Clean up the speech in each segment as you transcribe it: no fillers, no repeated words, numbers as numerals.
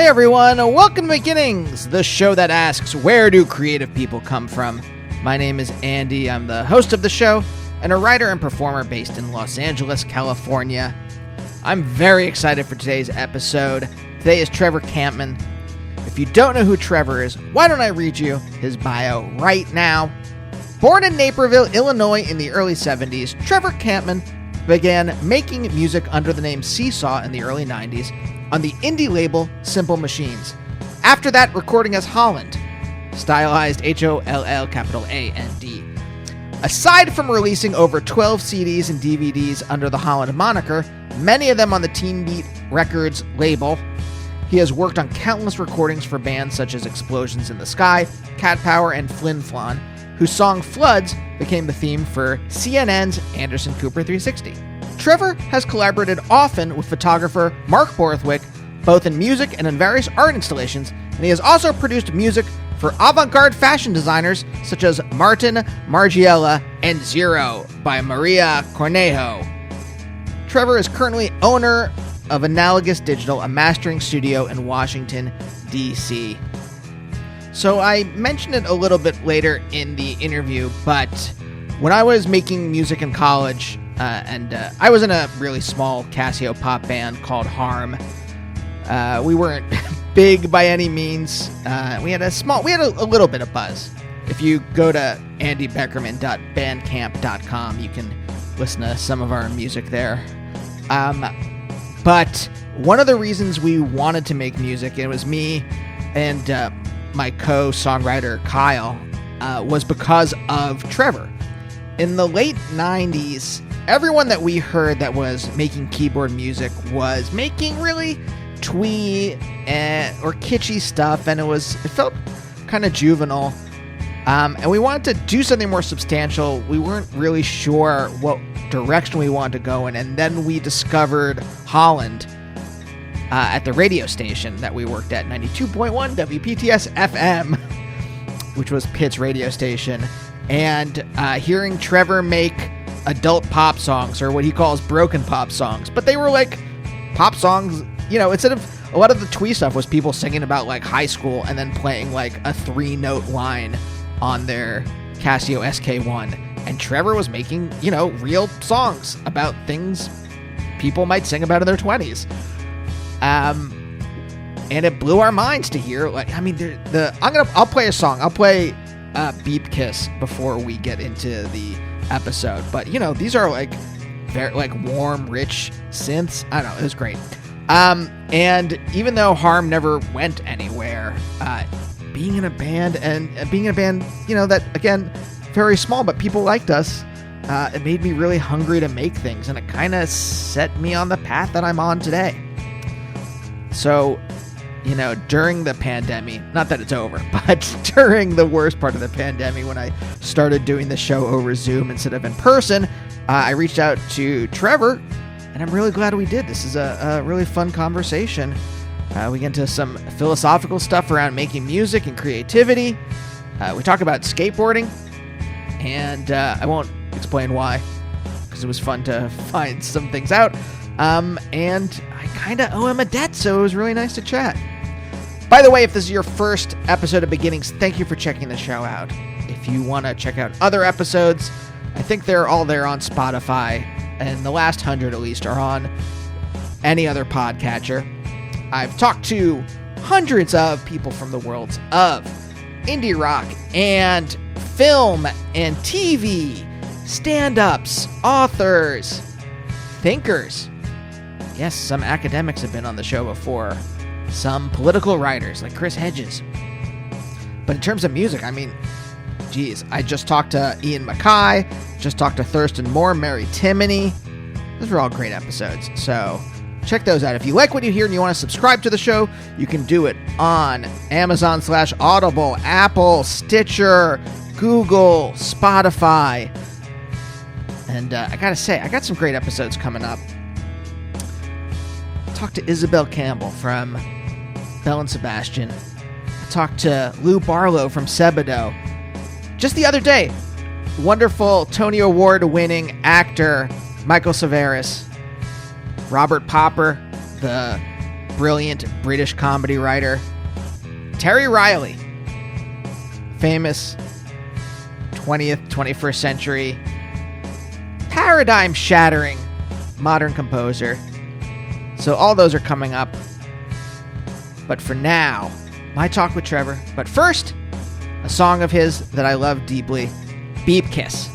Hey everyone, welcome to Beginnings, the show that asks, where do creative people come from? My name is Andy, I'm the host of the show, and a writer and performer based in Los Angeles, California. I'm very excited for today's episode. Today is Trevor Kampmann. If you don't know who Trevor is, why don't I read you his bio right now? Born in Naperville, Illinois in the early 70s, Trevor Kampmann began making music under the name Seesaw in the early 90s on the indie label Simple Machines. After that, recording as hollANd, stylized HOLLAND. Aside from releasing over 12 CDs and DVDs under the hollANd moniker, many of them on the Teen Beat Records label, he has worked on countless recordings for bands such as Explosions in the Sky, Cat Power, and Flin Flon, whose song Floods became the theme for CNN's Anderson Cooper 360. Trevor has collaborated often with photographer Mark Borthwick, both in music and in various art installations, and he has also produced music for avant-garde fashion designers such as Martin Margiela and Zero by Maria Cornejo. Trevor is currently owner of Analogous Digital, a mastering studio in Washington, D.C. So I mentioned it a little bit later in the interview, but when I was making music in college, I was in a really small Casio pop band called Harm. We weren't big by any means. We had a little bit of buzz. If you go to andybeckerman.bandcamp.com, you can listen to some of our music there. But one of the reasons we wanted to make music, it was me and my co-songwriter Kyle, was because of Trevor. In the late 90s, everyone that we heard that was making keyboard music was making really twee or kitschy stuff, and it felt kind of juvenile. And we wanted to do something more substantial. We weren't really sure what direction we wanted to go in, and then we discovered hollANd at the radio station that we worked at, 92.1 WPTS FM, which was Pitt's radio station. And hearing Trevor make adult pop songs, or what he calls broken pop songs, but they were like pop songs, instead of a lot of the twee stuff was people singing about like high school and then playing like a 3-note line on their Casio SK1, and Trevor was making real songs about things people might sing about in their 20s, and it blew our minds to hear I'll play a song. I'll play Beep Kiss before we get into the episode, but these are like very like warm, rich synths. I don't know, it was great. And even though Harm never went anywhere, being in a band that, again, very small, but people liked us, it made me really hungry to make things, and it kind of set me on the path that I'm on today. So, during the pandemic, not that it's over, but during the worst part of the pandemic, when I started doing the show over Zoom instead of in person, I reached out to Trevor, and I'm really glad we did. This is a really fun conversation. We get into some philosophical stuff around making music and creativity. We talk about skateboarding, and I won't explain why, because it was fun to find some things out. And I kind of owe him a debt, so it was really nice to chat. By the way, if this is your first episode of Beginnings, thank you for checking the show out. If you want to check out other episodes, I think they're all there on Spotify, and the last 100 at least are on any other podcatcher. I've talked to hundreds of people from the worlds of indie rock and film and TV, stand-ups, authors, thinkers. Yes, some academics have been on the show before. Some political writers like Chris Hedges. But in terms of music, I just talked to Ian Mackay, just talked to Thurston Moore, Mary Timony. Those were all great episodes, so check those out. If you like what you hear and you want to subscribe to the show, you can do it on Amazon/Audible, Apple, Stitcher, Google, Spotify. And I gotta say, I got some great episodes coming up. Talked to Isabel Campbell from Belle and Sebastian. I talked to Lou Barlow from Sebado. Just the other day, wonderful Tony Award-winning actor Michael Severus, Robert Popper, the brilliant British comedy writer, Terry Riley, famous 20th, 21st century, paradigm-shattering modern composer. So all those are coming up. But for now, my talk with Trevor. But first, a song of his that I love deeply, Beep Kiss.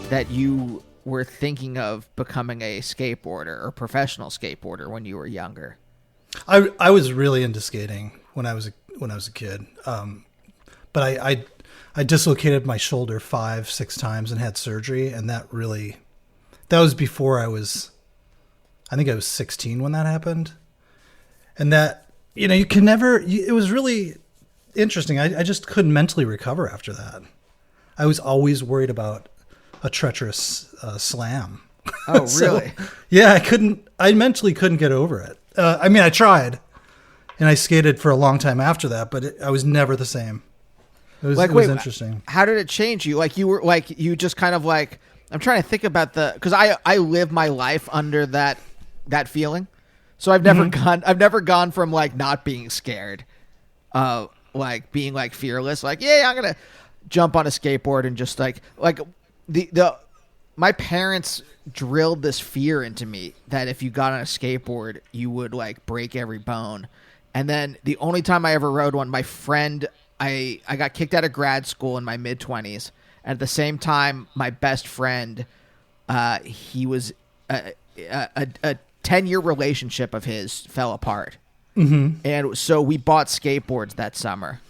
That you were thinking of becoming a skateboarder or professional skateboarder when you were younger. I was really into skating when I was a kid, but I dislocated my shoulder 5-6 times and had surgery, and that was before I think I was 16 when that happened, and that you can never. It was really interesting. I just couldn't mentally recover after that. I was always worried about a treacherous slam. Oh, really? Yeah, I mentally couldn't get over it. I mean, I tried, and I skated for a long time after that, but I was never the same. It was interesting. How did it change you? You just kind of I'm trying to think about because I live my life under that feeling. So I've never gone from not being scared, being fearless. I'm going to jump on a skateboard and just my parents drilled this fear into me that if you got on a skateboard, you would break every bone. And then the only time I ever rode one, my friend, I got kicked out of grad school in my mid-20s. And at the same time, my best friend, he was a 10-year relationship of his fell apart. And so we bought skateboards that summer.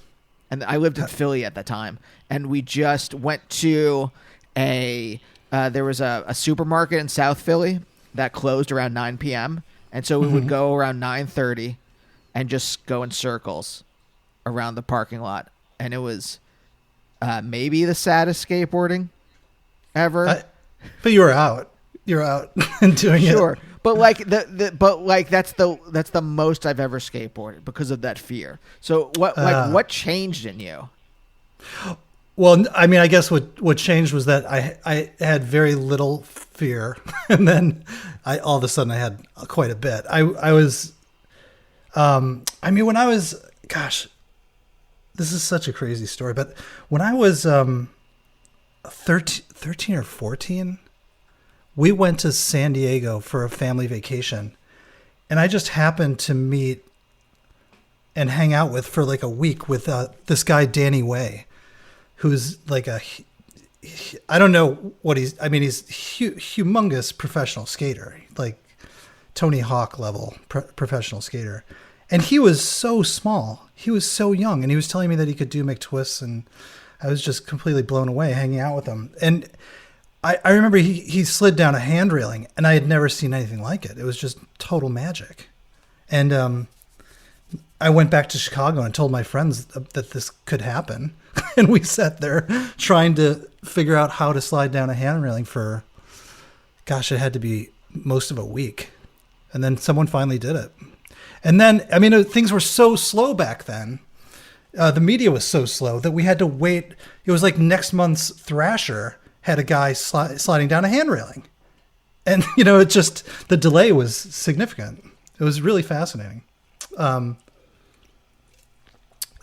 And I lived in Philly at the time. And we just went to there was a supermarket in South Philly that closed around 9 p.m. And so we would go around 9:30 and just go in circles around the parking lot. And it was maybe the saddest skateboarding ever. But you were out. You're out and doing it. Sure. But like that's the most I've ever skateboarded because of that fear. So what changed in you? Well, I mean, I guess what changed was that I had very little fear, and then all of a sudden I had quite a bit. I was, I mean, when I was, gosh, this is such a crazy story, but when I was 13 or 14, we went to San Diego for a family vacation, and I just happened to meet and hang out with for like a week with this guy, Danny Way, who's like I don't know what he's humongous professional skater, like Tony Hawk level professional skater. And he was so small. He was so young. And he was telling me that he could do McTwists. And I was just completely blown away hanging out with him. And I remember he slid down a hand railing, and I had never seen anything like it. It was just total magic. And I went back to Chicago and told my friends that this could happen. And we sat there trying to figure out how to slide down a hand railing for, gosh, it had to be most of a week. And then someone finally did it. And then, I mean, things were so slow back then. The media was so slow that we had to wait. It was like next month's Thrasher had a guy sliding down a hand railing. And, it just, the delay was significant. It was really fascinating.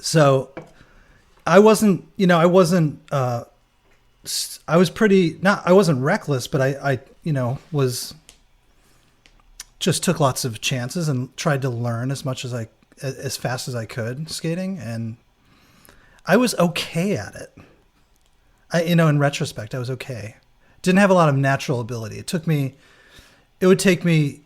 So I wasn't, I wasn't reckless, but I was just took lots of chances and tried to learn as fast as I could skating. And I was okay at it. In retrospect, I was okay. Didn't have a lot of natural ability. It would take me,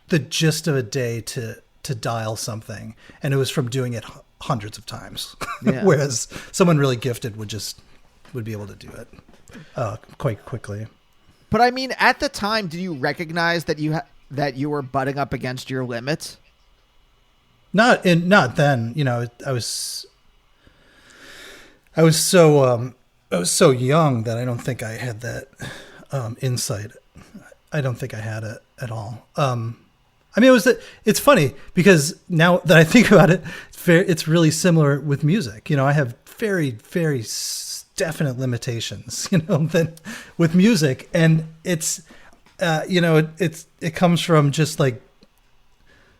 the gist of a day to dial something. And it was from doing it hundreds of times. Yeah. Whereas someone really gifted would be able to do it quite quickly. But I mean, at the time, did you recognize that you were butting up against your limits? Not then. I was so young that I don't think I had that insight. I don't think I had it at all. I mean, it's funny because now that I think about it, it's really similar with music. I have very, very definite limitations, than with music. And it's, it comes from just like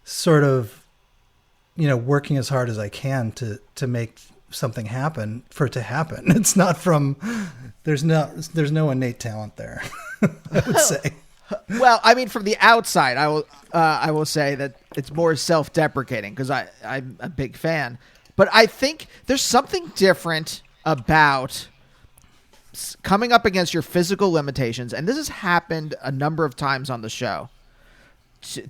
sort of, working as hard as I can to make something happen for it to happen. It's not from, there's no innate talent there, I would say. Well, I mean, from the outside, I will say that it's more self-deprecating because I'm a big fan. But I think there's something different about coming up against your physical limitations, and this has happened a number of times on the show.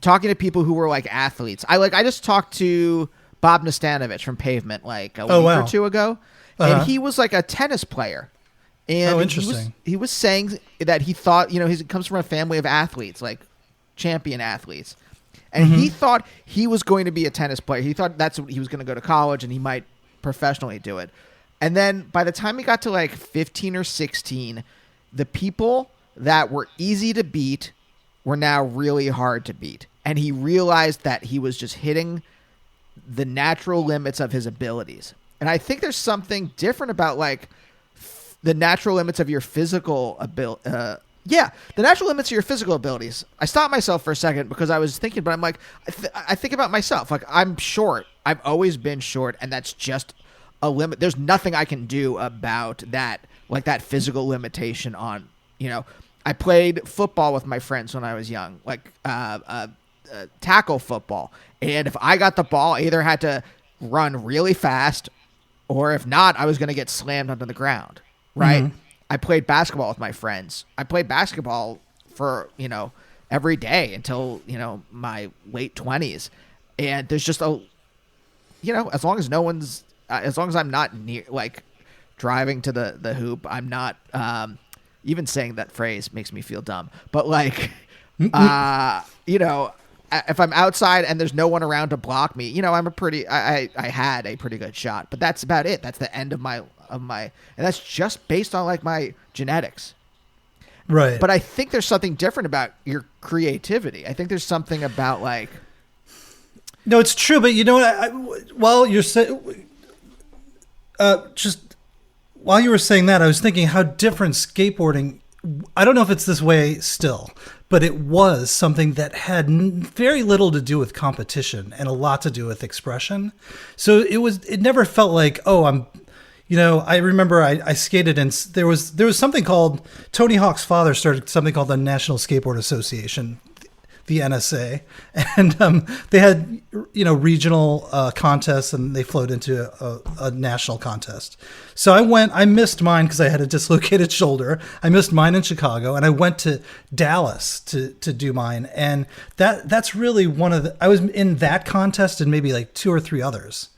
Talking to people who were like athletes, I just talked to Bob Nastanovich from Pavement like a week or two ago, and he was like a tennis player. And interesting. He was saying that he thought, he comes from a family of athletes, like champion athletes. And he thought he was going to be a tennis player. He thought that's what he was going to go to college and he might professionally do it. And then by the time he got to like 15 or 16, the people that were easy to beat were now really hard to beat. And he realized that he was just hitting the natural limits of his abilities. And I think there's something different about like the natural limits of your physical ability. The natural limits of your physical abilities. I stopped myself for a second because I was thinking, but I'm like, I think about myself. Like, I'm short. I've always been short, and that's just a limit. There's nothing I can do about that, like that physical limitation on, I played football with my friends when I was young, like tackle football. And if I got the ball, I either had to run really fast, or if not, I was going to get slammed onto the ground. Right. I played basketball with my friends. I played basketball for, every day until, my late 20s. And there's just as long as as long as I'm not near, like, driving to the hoop, I'm not, even saying that phrase makes me feel dumb, but like, if I'm outside and there's no one around to block me, I had a pretty good shot, but that's about it. That's the end of my, and that's just based on like my genetics. Right. But I think there's something different about your creativity. I think there's something about like, no, it's true. But you know what? While you were saying that, I was thinking how different skateboarding. I don't know if it's this way still, but it was something that had very little to do with competition and a lot to do with expression. So it never felt like, I remember I skated and there was something called, Tony Hawk's father started something called the National Skateboard Association, the NSA, and they had regional contests, and they flowed into a national contest. So I missed mine because I had a dislocated shoulder. I missed mine in Chicago, and I went to Dallas to do mine, and that's really I was in that contest and maybe like 2 or 3 others,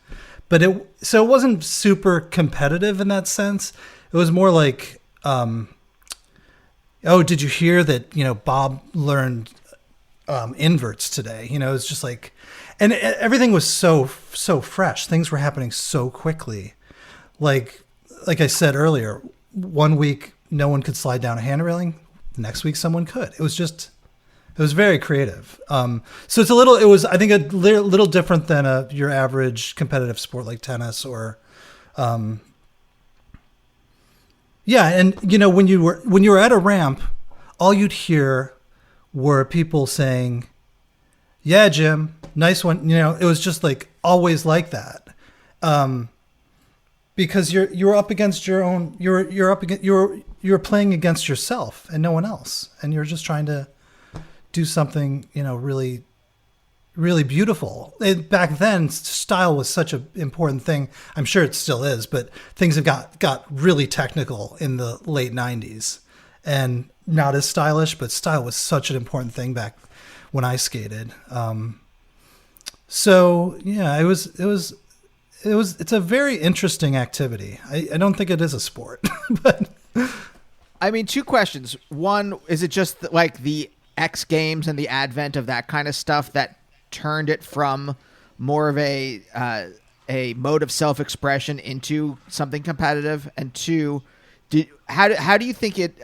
but it wasn't super competitive in that sense. It was more like, did you hear that Bob learned inverts today? It's just like, and everything was so fresh. Things were happening so quickly. Like I said earlier, one week no one could slide down a hand railing. The next week someone could. It was very creative. So it was I think a little different than your average competitive sport like tennis or, And when you were at a ramp, all you'd hear were people saying, "Yeah, Jim, nice one." It was just like always like that, because you're up against your own. You're playing against yourself and no one else, and you're just trying to do something really, really beautiful. Back then, style was such an important thing. I'm sure it still is, but things have got really technical in the late '90s, and not as stylish, but style was such an important thing back when I skated. It's a very interesting activity. I don't think it is a sport, but I mean, 2 questions. One, is it just like the X Games and the advent of that kind of stuff that turned it from more of a mode of self-expression into something competitive? And 2, how do you think it?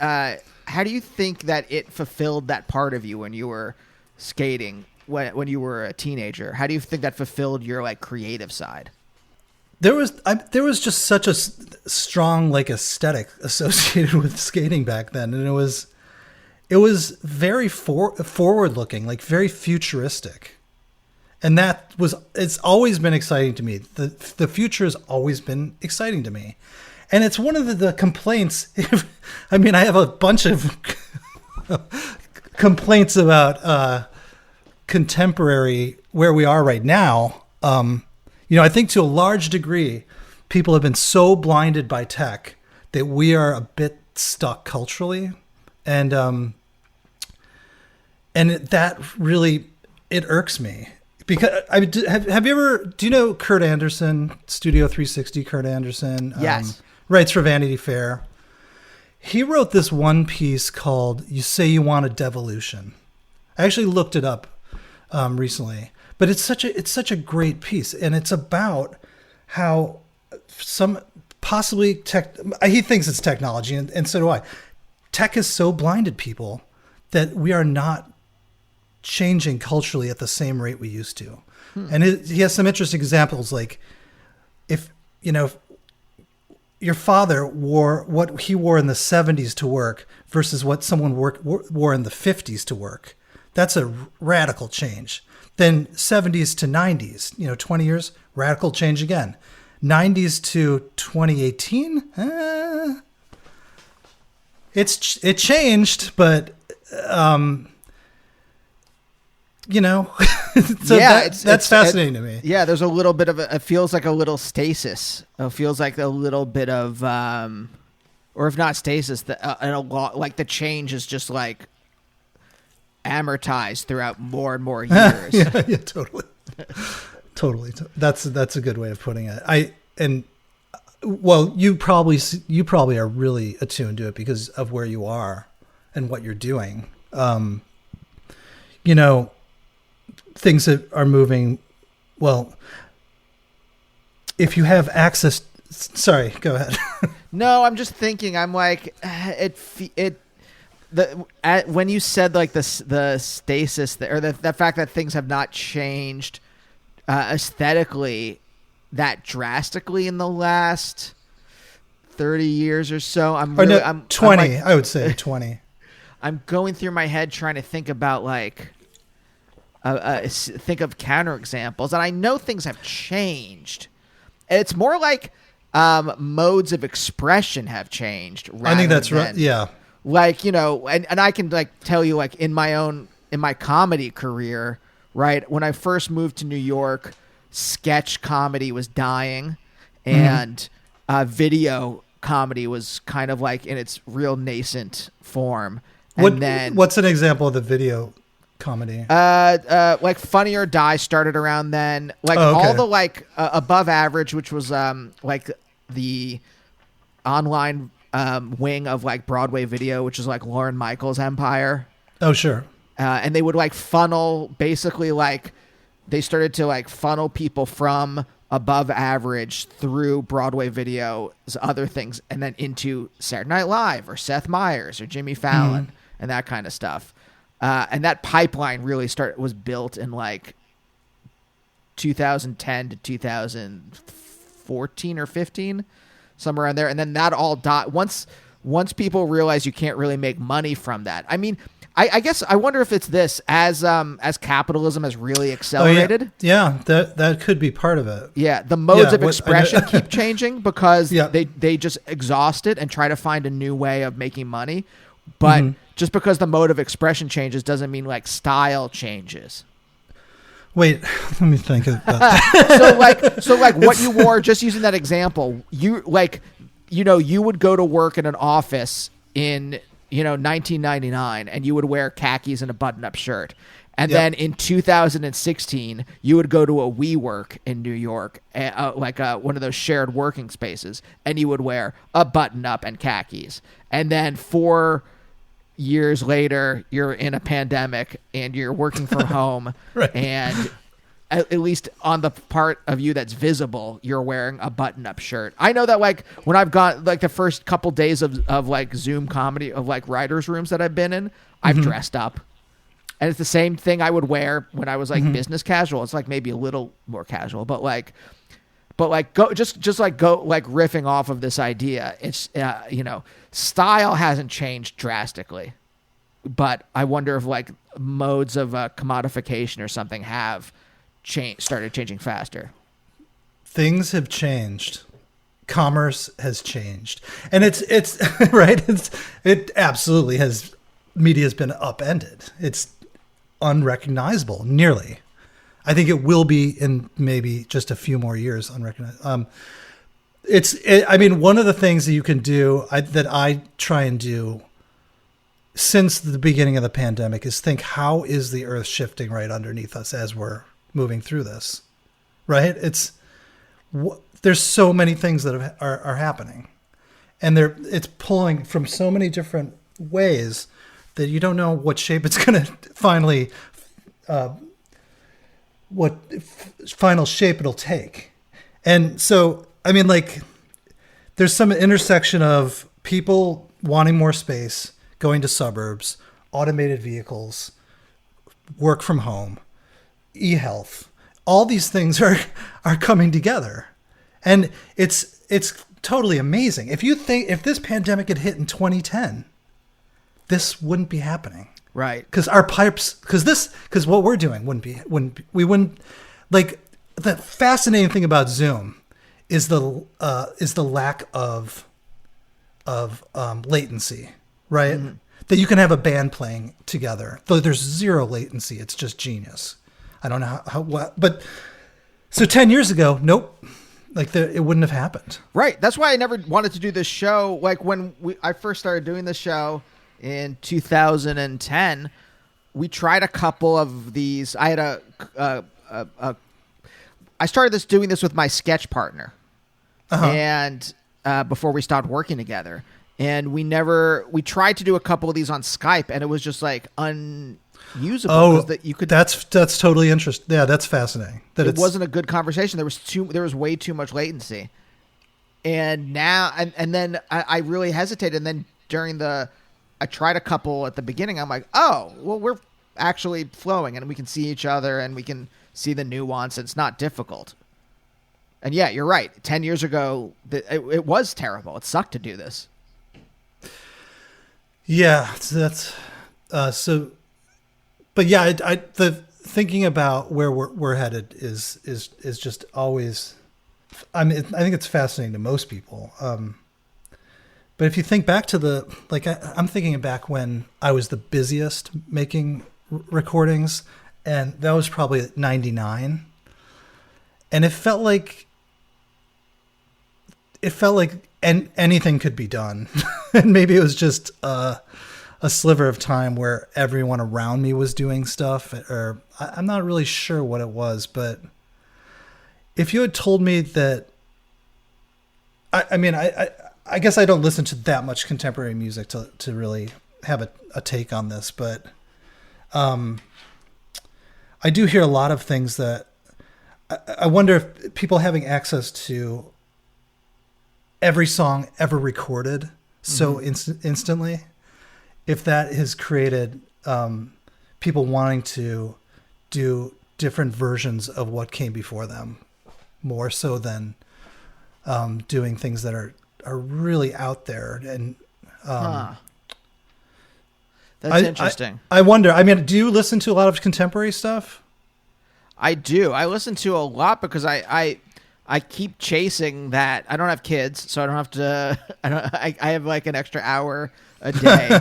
How do you think that it fulfilled that part of you when you were skating, when you were a teenager? How do you think that fulfilled your like creative side? There was just such a strong like aesthetic associated with skating back then, and it was very forward looking, like very futuristic, and it's always been exciting to me. The future has always been exciting to me. And it's one of the complaints. I have a bunch of complaints about contemporary where we are right now. I think to a large degree, people have been so blinded by tech that we are a bit stuck culturally, and that really irks me. Because have you ever? Do you know Kurt Anderson, Studio 360? Kurt Anderson. Yes. Writes for Vanity Fair. He wrote this one piece called "You Say You Want a Devolution." I actually looked it up recently, but it's such a great piece, and it's about how some possibly tech. He thinks it's technology, and so do I. Tech has so blinded people that we are not changing culturally at the same rate we used to. And he has some interesting examples, like if your father wore what he wore in the 70s to work versus what someone wore in the 50s to work. That's a radical change. Then 70s to 90s, 20 years, radical change again. 90s to 2018, it changed, but so that's fascinating to me. Yeah, there's a little bit of it feels like a little stasis. It feels like a little bit of, or if not stasis, and a lot like the change is just like amortized throughout more and more years. yeah, totally. That's a good way of putting it. Well, you probably are really attuned to it because of where you are and what you're doing. Things that are moving. Well, if you have access, sorry, go ahead. No, I'm just thinking. I'm like, when you said like the stasis or the fact that things have not changed aesthetically that drastically in the last 30 years or so. I'm 20. I would say 20. I'm going through my head trying to think about like think of counterexamples, and I know things have changed. It's more like modes of expression have changed. I think that's right. Yeah. Like, and I can like tell you like in my comedy career, right? When I first moved to New York, sketch comedy was dying, and video comedy was kind of like in its real nascent form. And what's an example of the video comedy? Like Funny or Die started around then. Like all the like Above Average, which was like the online wing of like Broadway video, which is like Lorne Michaels' empire. Oh, sure. And they would like funnel, basically like they started to like funnel people from Above Average through Broadway videos, other things, and then into Saturday Night Live or Seth Meyers or Jimmy Fallon and that kind of stuff. And that pipeline really was built in like 2010 to 2014 or 15, somewhere around there. And then that all died. Once people realize you can't really make money from that. I mean, I guess I wonder if it's this as capitalism has really accelerated. Oh, yeah, that could be part of it. Yeah, the modes of expression keep changing because they just exhaust it and try to find a new way of making money. But just because the mode of expression changes doesn't mean like style changes. Wait, let me think about that. so like what you wore, just using that example, you would go to work in an office in 1999, and you would wear khakis and a button-up shirt. And then in 2016, you would go to a WeWork in New York, like one of those shared working spaces, and you would wear a button-up and khakis. And then 4 years later, you're in a pandemic, and you're working from home, right. And at least on the part of you that's visible, you're wearing a button-up shirt. I know that like when I've got like the first couple days of like Zoom comedy of like writers' rooms that I've been in, I've dressed up. And it's the same thing I would wear when I was like business casual. It's like maybe a little more casual, but go riffing off of this idea. It's style hasn't changed drastically, but I wonder if like modes of commodification or something have started changing faster. Things have changed. Commerce has changed, and it's right. It absolutely has. Media has been upended. It's unrecognizable, nearly. I think it will be in maybe just a few more years unrecognized. I mean, one of the things that you can do that I try and do since the beginning of the pandemic is think, how is the earth shifting right underneath us as we're moving through this, right? There's so many things that are happening, and it's pulling from so many different ways that you don't know what shape it's going to finally, what final shape it'll take. And so, I mean, like, there's some intersection of people wanting more space, going to suburbs, automated vehicles, work from home, e-health. All these things are coming together. And it's totally amazing. If this pandemic had hit in 2010, this wouldn't be happening, right? Because what we're doing wouldn't like. The fascinating thing about Zoom is the lack of latency, right? Mm-hmm. That you can have a band playing together, though there's zero latency. It's just genius. I don't know but so 10 years ago, nope. Like it wouldn't have happened. Right. That's why I never wanted to do this show. Like when I first started doing this show in 2010, we tried a couple of these. I had I started doing this with my sketch partner, and before we stopped working together, and we tried to do a couple of these on Skype, and it was just like unusable. Oh, you could. That's totally interesting. Yeah, that's fascinating. It wasn't a good conversation. There was way too much latency, and now and then I really hesitated, and then I tried a couple at the beginning. I'm like, oh, well, we're actually flowing, and we can see each other, and we can see the nuance. It's not difficult. And yeah, you're right. 10 years ago, it was terrible. It sucked to do this. Yeah, that's so. But yeah, the thinking about where we're headed is just always. I mean, I think it's fascinating to most people. But if you think back to I'm thinking back when I was the busiest making recordings, and that was probably at 99. And it felt like anything could be done. And maybe it was just a sliver of time where everyone around me was doing stuff, or I'm not really sure what it was, but if you had told me that, I guess I don't listen to that much contemporary music to really have a take on this, but I do hear a lot of things that I wonder if people having access to every song ever recorded so instantly, if that has created people wanting to do different versions of what came before them, more so than doing things that are really out there. And that's interesting. I wonder, I mean, do you listen to a lot of contemporary stuff? I do. I listen to a lot because I keep chasing that. I don't have kids, so I don't have to. I have like an extra hour a day,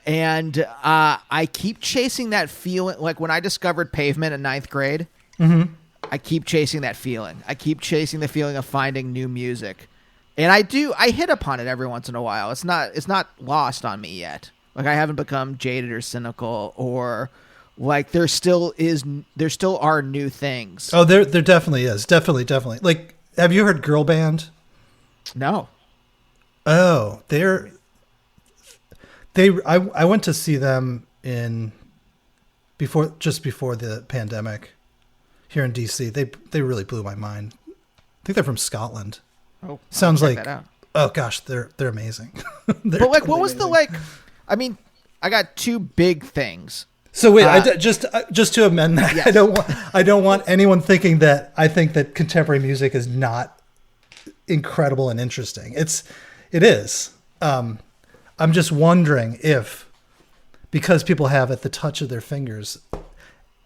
and I keep chasing that feeling. Like when I discovered Pavement in 9th grade, I keep chasing that feeling. I keep chasing the feeling of finding new music, and I hit upon it every once in a while. It's not lost on me yet. Like I haven't become jaded or cynical, or like there still are new things. Oh, there definitely is. Definitely. Like, have you heard Girl Band? No. Oh, I went to see them just before the pandemic here in DC. They really blew my mind. I think they're from Scotland. Oh, sounds like that out. Oh gosh, they're amazing. But like, totally what was amazing. I mean, I got two big things. So wait, just to amend that, yes. I don't want anyone thinking that I think that contemporary music is not incredible and interesting. It is. I'm just wondering if, because people have at the touch of their fingers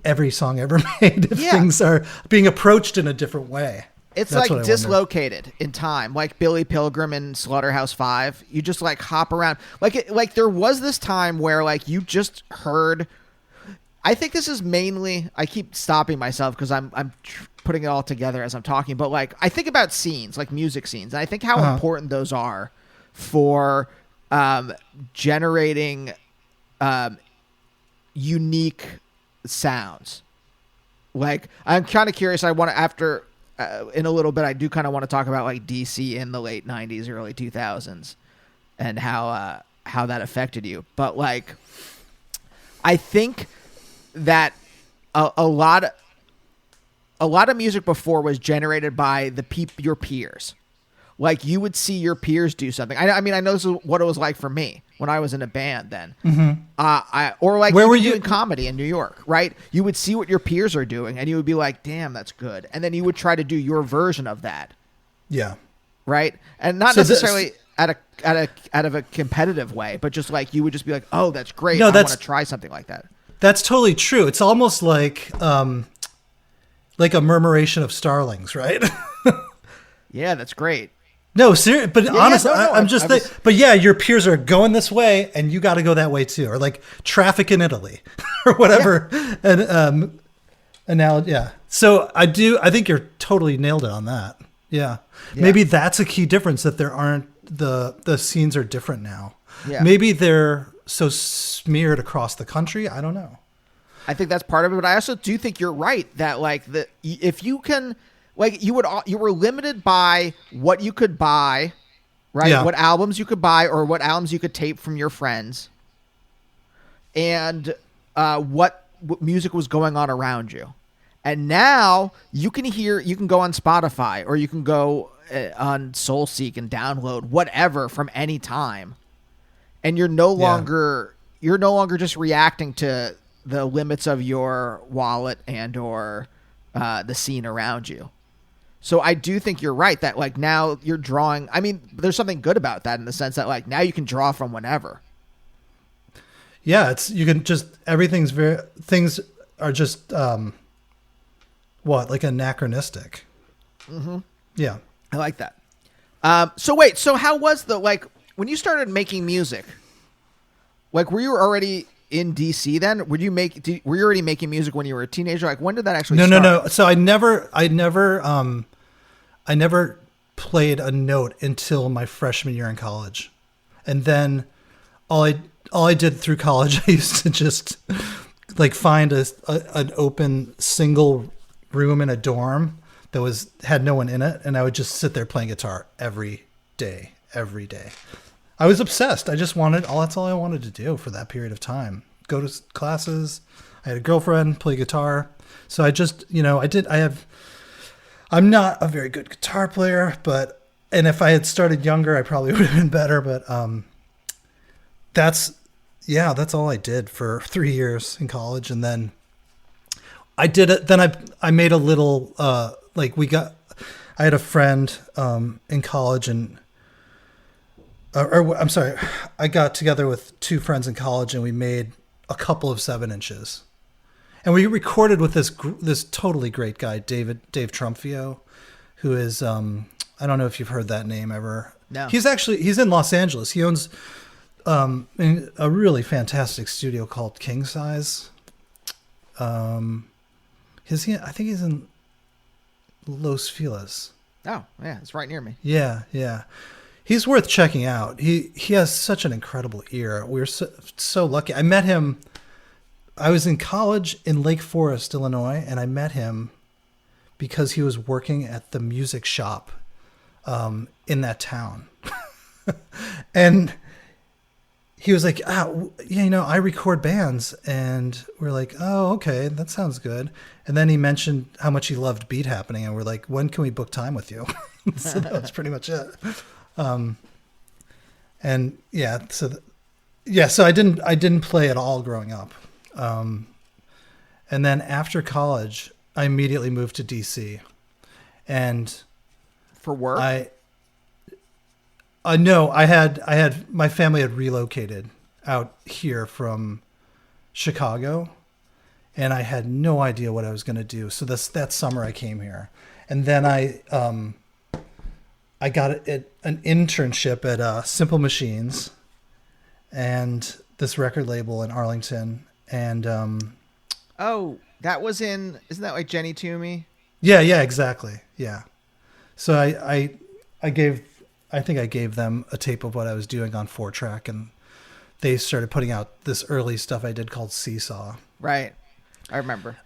every song ever made, if things are being approached in a different way. It's like dislocated in time, like Billy Pilgrim and Slaughterhouse-Five. You just like hop around. Like there was this time where like you just heard. I think this is mainly. I keep stopping myself because I'm putting it all together as I'm talking. But like I think about scenes, like music scenes, and I think how important those are for generating unique sounds. Like I'm kind of curious. I want to after. In a little bit, I do kind of want to talk about like DC in the late 90s, early 2000s and how that affected you. But like, I think that a lot of music before was generated by your peers. Like you would see your peers do something. I mean, I know this is what it was like for me when I was in a band then. Or like where were you doing comedy in New York, right? You would see what your peers are doing and you would be like, damn, that's good. And then you would try to do your version of that. Yeah. Right. And not necessarily out of a competitive way, but just like, you would just be like, oh, that's great. I want to try something like that. That's totally true. It's almost like a murmuration of starlings, right? Yeah, that's great. No, seriously, but honestly, I'm just but yeah, your peers are going this way and you got to go that way too. Or like traffic in Italy or whatever. Yeah. And yeah. So I think you're totally nailed it on that. Yeah. Maybe that's a key difference, that there aren't the scenes are different now. Yeah. Maybe they're so smeared across the country. I don't know. I think that's part of it, but I also do think you're right that like if you can, like you were limited by what you could buy, right? Yeah. What albums you could buy or what albums you could tape from your friends, and what music was going on around you. And now you can go on Spotify or you can go on SoulSeek and download whatever from any time, and you're no longer just reacting to the limits of your wallet and or the scene around you. So I do think you're right that like now you're drawing. I mean, there's something good about that in the sense that like now you can draw from whenever. Yeah, you can just things are just like anachronistic. Mm-hmm. Yeah, I like that. So how was when you started making music? Like, were you already in DC then? Were you already making music when you were a teenager? Like, when did that actually start? No. So I never played a note until my freshman year in college. And then all I did through college, I used to just like find an open single room in a dorm that had no one in it. And I would just sit there playing guitar every day. I was obsessed. that's all I wanted to do for that period of time. Go to classes. I had a girlfriend, play guitar. So I just, I'm not a very good guitar player, and if I had started younger, I probably would have been better. But that's all I did for 3 years in college. And then I did it. Then I made a little, I had a friend in college I got together with two friends in college and we made a couple of 7-inches, and we recorded with this totally great guy, Dave Trumpfio, who is, I don't know if you've heard that name ever. No. He's in Los Angeles. He owns, a really fantastic studio called King Size. I think he's in Los Feliz. Oh yeah. It's right near me. Yeah. He's worth checking out. He has such an incredible ear. We were so lucky. I met him. I was in college in Lake Forest, Illinois, and I met him because he was working at the music shop in that town. And he was like, I record bands. And we're like, oh, okay, that sounds good. And then he mentioned how much he loved Beat Happening. And we're like, when can we book time with you? So that was pretty much it. So I didn't play at all growing up. And then after college, I immediately moved to DC, and for work. I had my family had relocated out here from Chicago, and I had no idea what I was going to do. So that summer I came here, and then I got an internship at Simple Machines and this record label in Arlington. And that was isn't that like Jenny Toomey? Yeah, exactly. Yeah. So I think I gave them a tape of what I was doing on 4-track, and they started putting out this early stuff I did called Seesaw. Right. I remember.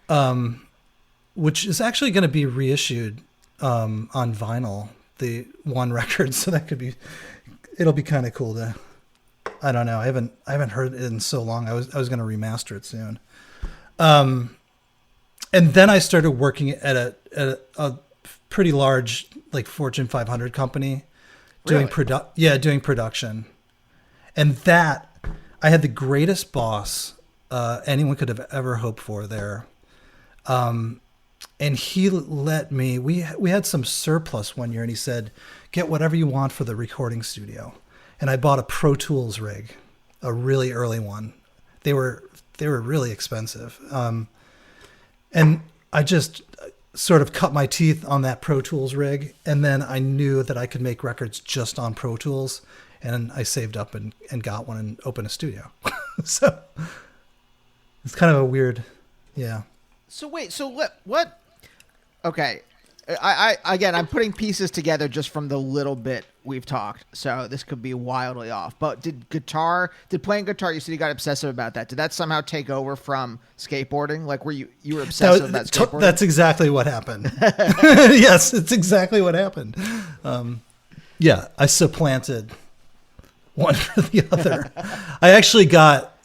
Which is actually going to be reissued on vinyl, the one record, so it'll be kind of cool to, I don't know. I haven't heard it in so long. I was going to remaster it soon. And then I started working at a pretty large, like Fortune 500 company doing production. And that I had the greatest boss anyone could have ever hoped for there. And he let me, we had some surplus one year, and he said, get whatever you want for the recording studio. And I bought a Pro Tools rig, a really early one. They were really expensive. And I just sort of cut my teeth on that Pro Tools rig. And then I knew that I could make records just on Pro Tools. And I saved up and got one and opened a studio. So it's kind of a weird, yeah. So wait, what? Okay, I'm putting pieces together just from the little bit we've talked, so this could be wildly off. But did playing guitar, you said you got obsessive about that. Did that somehow take over from skateboarding? Like, were you were obsessive about skateboarding? That's exactly what happened. Yes, it's exactly what happened. Yeah, I supplanted one for the other. I actually got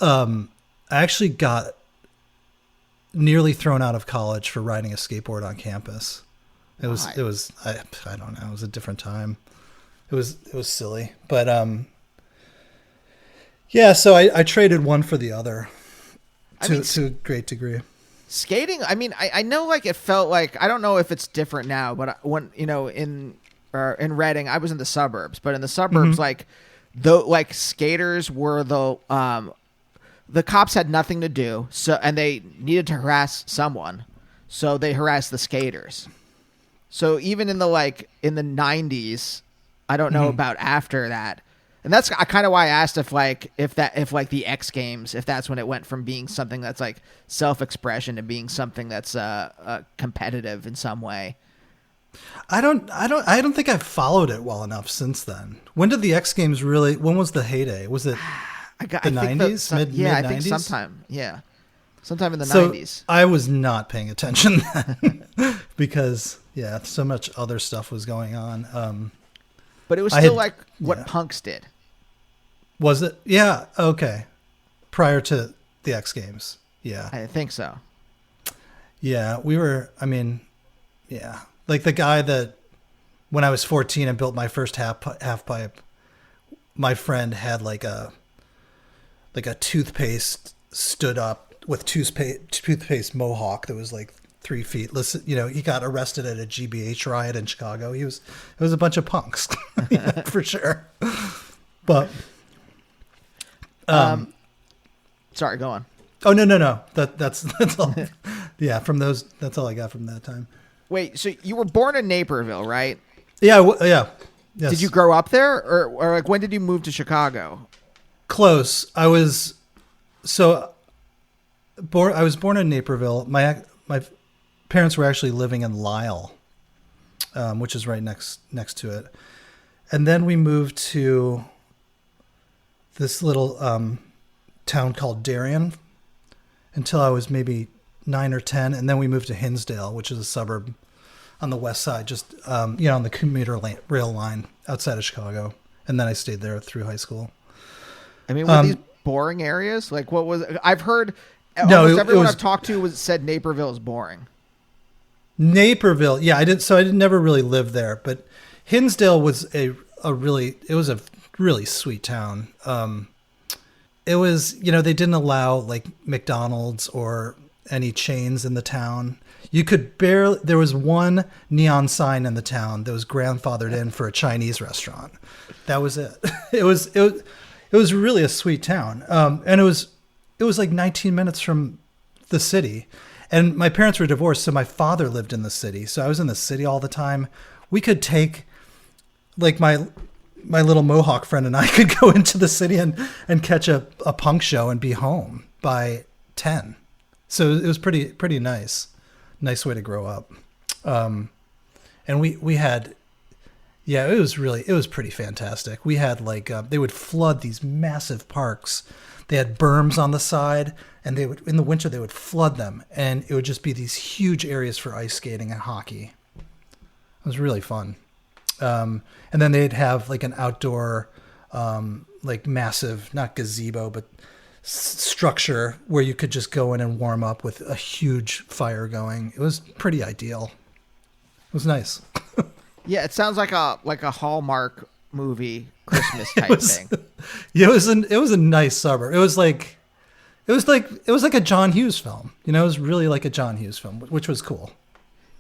nearly thrown out of college for riding a skateboard on campus. It was I don't know, it was a different time. It was silly. But yeah, so I traded one for the other to a great degree. Skating, I mean, I know, like, it felt like, I don't know if it's different now, but when, in Reading, I was in the suburbs, but in the suburbs, like skaters were the cops had nothing to do, and they needed to harass someone, so they harassed the skaters. So even in the 90s, I don't know about after that. And that's kind of why I asked if the X Games, if that's when it went from being something that's like self-expression to being something that's competitive in some way. I don't think I've followed it well enough since then. When did the X Games when was the heyday? Was it the 90s? Mid-90s? I think sometime in the 90s. I was not paying attention then because so much other stuff was going on. But it was still what punks did. Was it? Yeah. Okay. Prior to the X Games. Yeah. I think so. Yeah. We were, yeah. Like the guy that when I was 14 and built my first half pipe, my friend had like a toothpaste stood up with toothpaste mohawk that was like 3 feet. Listen, he got arrested at a GBH riot in Chicago. It was a bunch of punks, yeah, for sure. But, sorry, go on. Oh, no. That's all. Yeah. That's all I got from that time. Wait, so you were born in Naperville, right? Yeah. Yeah. Yes. Did you grow up there or like when did you move to Chicago? Close. I was born in Naperville. My parents were actually living in Lisle, which is right next to it. And then we moved to this little town called Darien until I was maybe 9 or 10. And then we moved to Hinsdale, which is a suburb on the west side, just on the commuter rail line outside of Chicago. And then I stayed there through high school. I mean, were these boring areas? Like, what was? I've heard almost everyone I've talked to said Naperville is boring. Naperville, yeah, I did. So I never really lived there, but Hinsdale was a really sweet town. It was, they didn't allow like McDonald's or any chains in the town. You could there was one neon sign in the town that was grandfathered in for a Chinese restaurant. That was it. It was really a sweet town. And it was like 19 minutes from the city. And my parents were divorced, so my father lived in the city. So I was in the city all the time. We could take, like, my little Mohawk friend and I could go into the city and catch a punk show and be home by 10. So it was pretty nice. Nice way to grow up. And we had, it was pretty fantastic. We had they would flood these massive parks. They had berms on the side, and in the winter they would flood them, and it would just be these huge areas for ice skating and hockey. It was really fun. And then they'd have like an outdoor, massive, not gazebo, but structure where you could just go in and warm up with a huge fire going. It was pretty ideal. It was nice. Yeah, it sounds like a Hallmark movie Christmas type thing. Yeah, it was a nice suburb. It was like a John Hughes film. It was really like a John Hughes film, which was cool.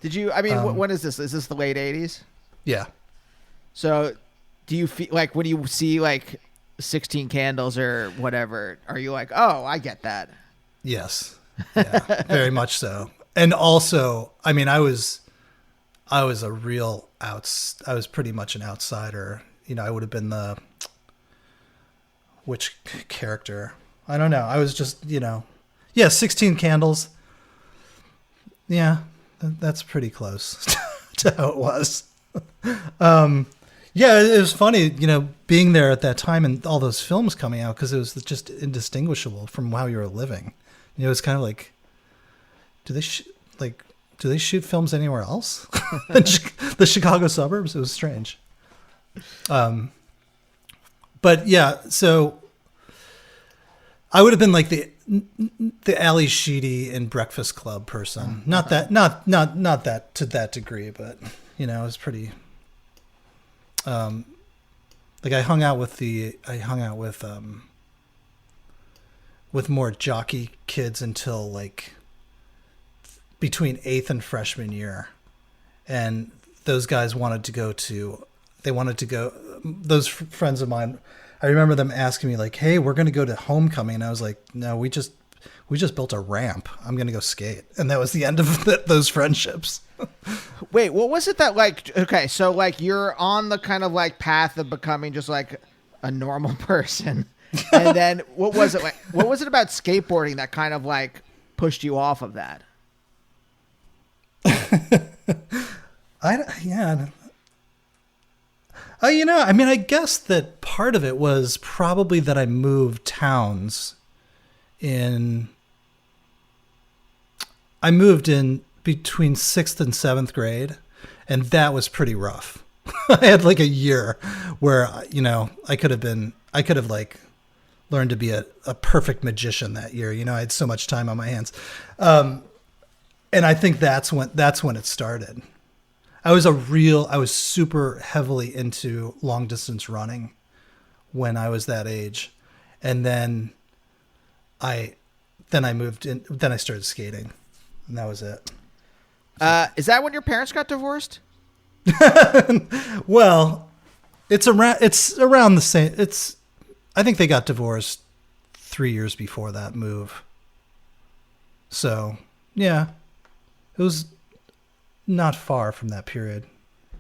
Did you? When is this? Is this the late 80s? Yeah. So, do you feel like when you see 16 Candles or whatever, are you like, oh, I get that? Yes. Yeah, very much so. And also, I was pretty much an outsider. I would have been which character? I don't know. I was just, 16 Candles. Yeah, that's pretty close to how it was. Yeah, it was funny, being there at that time and all those films coming out, because it was just indistinguishable from how you were living. It was kind of like, do they shoot films anywhere else? The Chicago suburbs? It was strange. But yeah, so I would have been like the Ali Sheedy in Breakfast Club person. Not that to that degree, but it was pretty. Like I hung out with more jockey kids until like between 8th and freshman year, and those guys those friends of mine, I remember them asking me like, hey, we're going to go to homecoming. And I was like, no, we just built a ramp. I'm going to go skate. And that was the end of those friendships. Wait, what was it that like, okay, so like you're on the kind of like path of becoming just like a normal person. And then what was it about skateboarding that kind of like pushed you off of that? I guess that part of it was probably that I moved towns I moved in between 6th and 7th grade, and that was pretty rough. I had like a year where, I could have like learned to be a perfect magician that year. I had so much time on my hands. And I think that's when it started. I was super heavily into long distance running when I was that age. And then I moved in, then I started skating, and that was it. Is that when your parents got divorced? Well, it's around the same. I think they got divorced 3 years before that move. So yeah, it was not far from that period,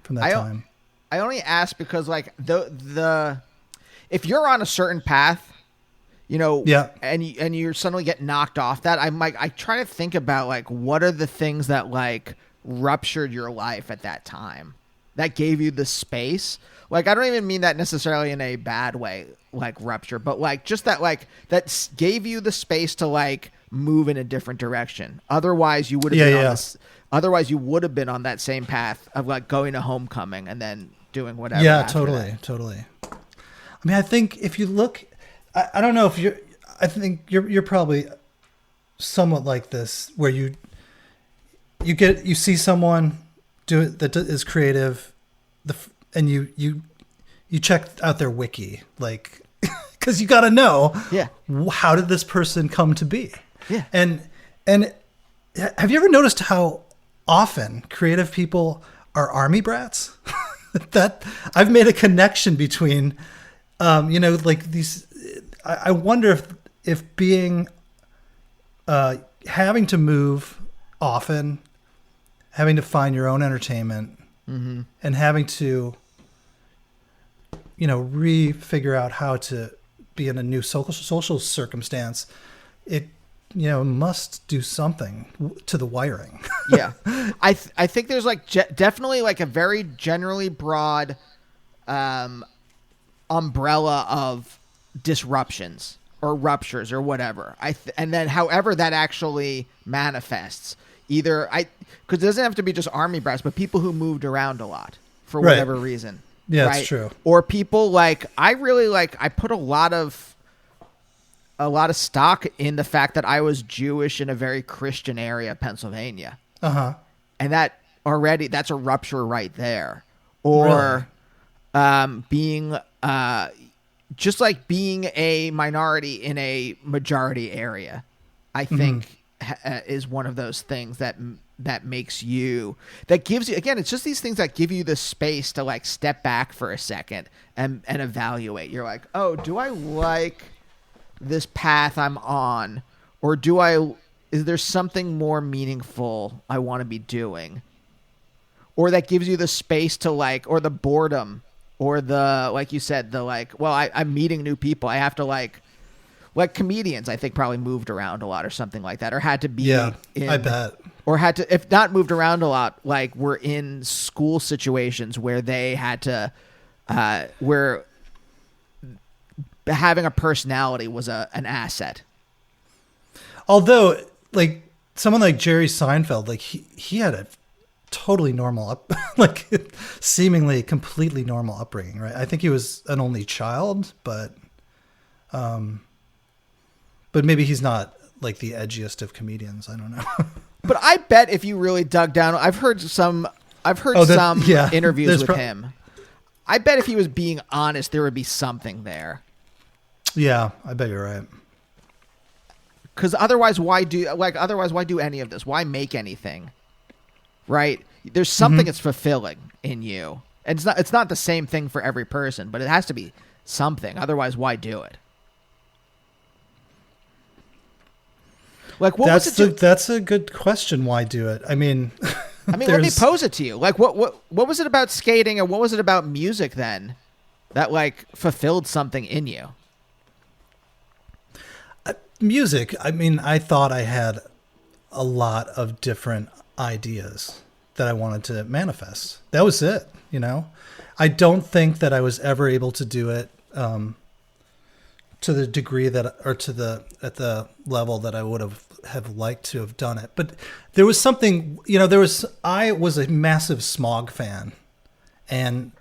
from that time. I only ask because like the if you're on a certain path, yeah, and you suddenly get knocked off that, I try to think about like what are the things that like ruptured your life at that time that gave you the space. Like I don't even mean that necessarily in a bad way, like rupture, but like just that like that gave you the space to like move in a different direction. Otherwise you would have been on this. Otherwise you would have been on that same path of like going to homecoming and then doing whatever. Yeah, totally. I mean, I think if you look, I don't know if I think you're probably somewhat like this, where you see someone do it that is creative, and you check out their wiki, like, because you got to know, yeah, how did this person come to be? Yeah. And have you ever noticed how often creative people are army brats? That I've made a connection between, like these. I wonder if being, having to move often, having to find your own entertainment, mm-hmm. and having to, figure out how to be in a new social circumstance, it, must do something to the wiring. Yeah. I think there's like definitely like a very generally broad umbrella of disruptions or ruptures or whatever. And then however that actually manifests, either because it doesn't have to be just army brats, but people who moved around a lot for whatever reason. Yeah, right? That's true. Or people like, I put a lot of stock in the fact that I was Jewish in a very Christian area of Pennsylvania. Uh-huh. And that's a rupture right there. Or being just like being a minority in a majority area, I think is one of those things that makes you, that gives you, again, it's just these things that give you the space to like step back for a second and evaluate. You're like, oh, do I like this path I'm on, or is there something more meaningful I want to be doing? Or that gives you the space to like, or the boredom, or the, like you said, the like, well, I'm meeting new people. I have to like comedians, I think probably moved around a lot or something like that, or had to be I bet. Or had to, if not moved around a lot, like were in school situations where they had to where having a personality was an asset. Although, like someone like Jerry Seinfeld, like he had a totally normal like seemingly completely normal upbringing, right? I think he was an only child, but maybe he's not like the edgiest of comedians. I don't know. But I bet if you really dug down, I've heard some interviews with him. I bet if he was being honest, there would be something there. Yeah, I bet you're right. Because otherwise, why do any of this? Why make anything? Right? There's something that's fulfilling in you. And it's not the same thing for every person, but it has to be something. Otherwise, why do it? Like, that's a good question. Why do it? I mean, let me pose it to you. Like, what was it about skating, or what was it about music then that like fulfilled something in you? Music. I mean, I thought I had a lot of different ideas that I wanted to manifest. That was it. You know, I don't think that I was ever able to do it to the degree that, or at the level that I would have liked to have done it. But there was something, you know, I was a massive Smog fan, and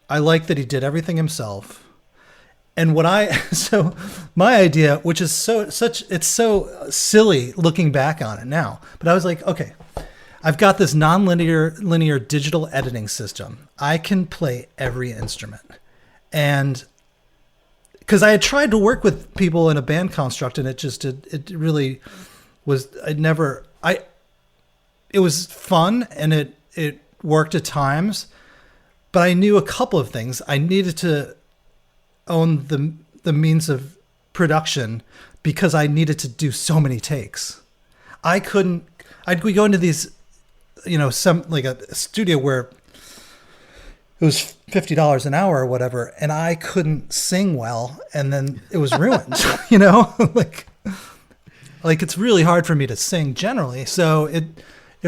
I liked that he did everything himself. And so my idea, which is it's so silly looking back on it now, but I was like, okay, I've got this linear digital editing system. I can play every instrument. And because I had tried to work with people in a band construct, and it really was, it was fun, and it worked at times, but I knew a couple of things. I needed to own the means of production because I needed to do so many takes. I'd go into these, you know, some like a studio where it was $50 an hour or whatever, and I couldn't sing well, and then it was ruined. You know, like it's really hard for me to sing generally. So it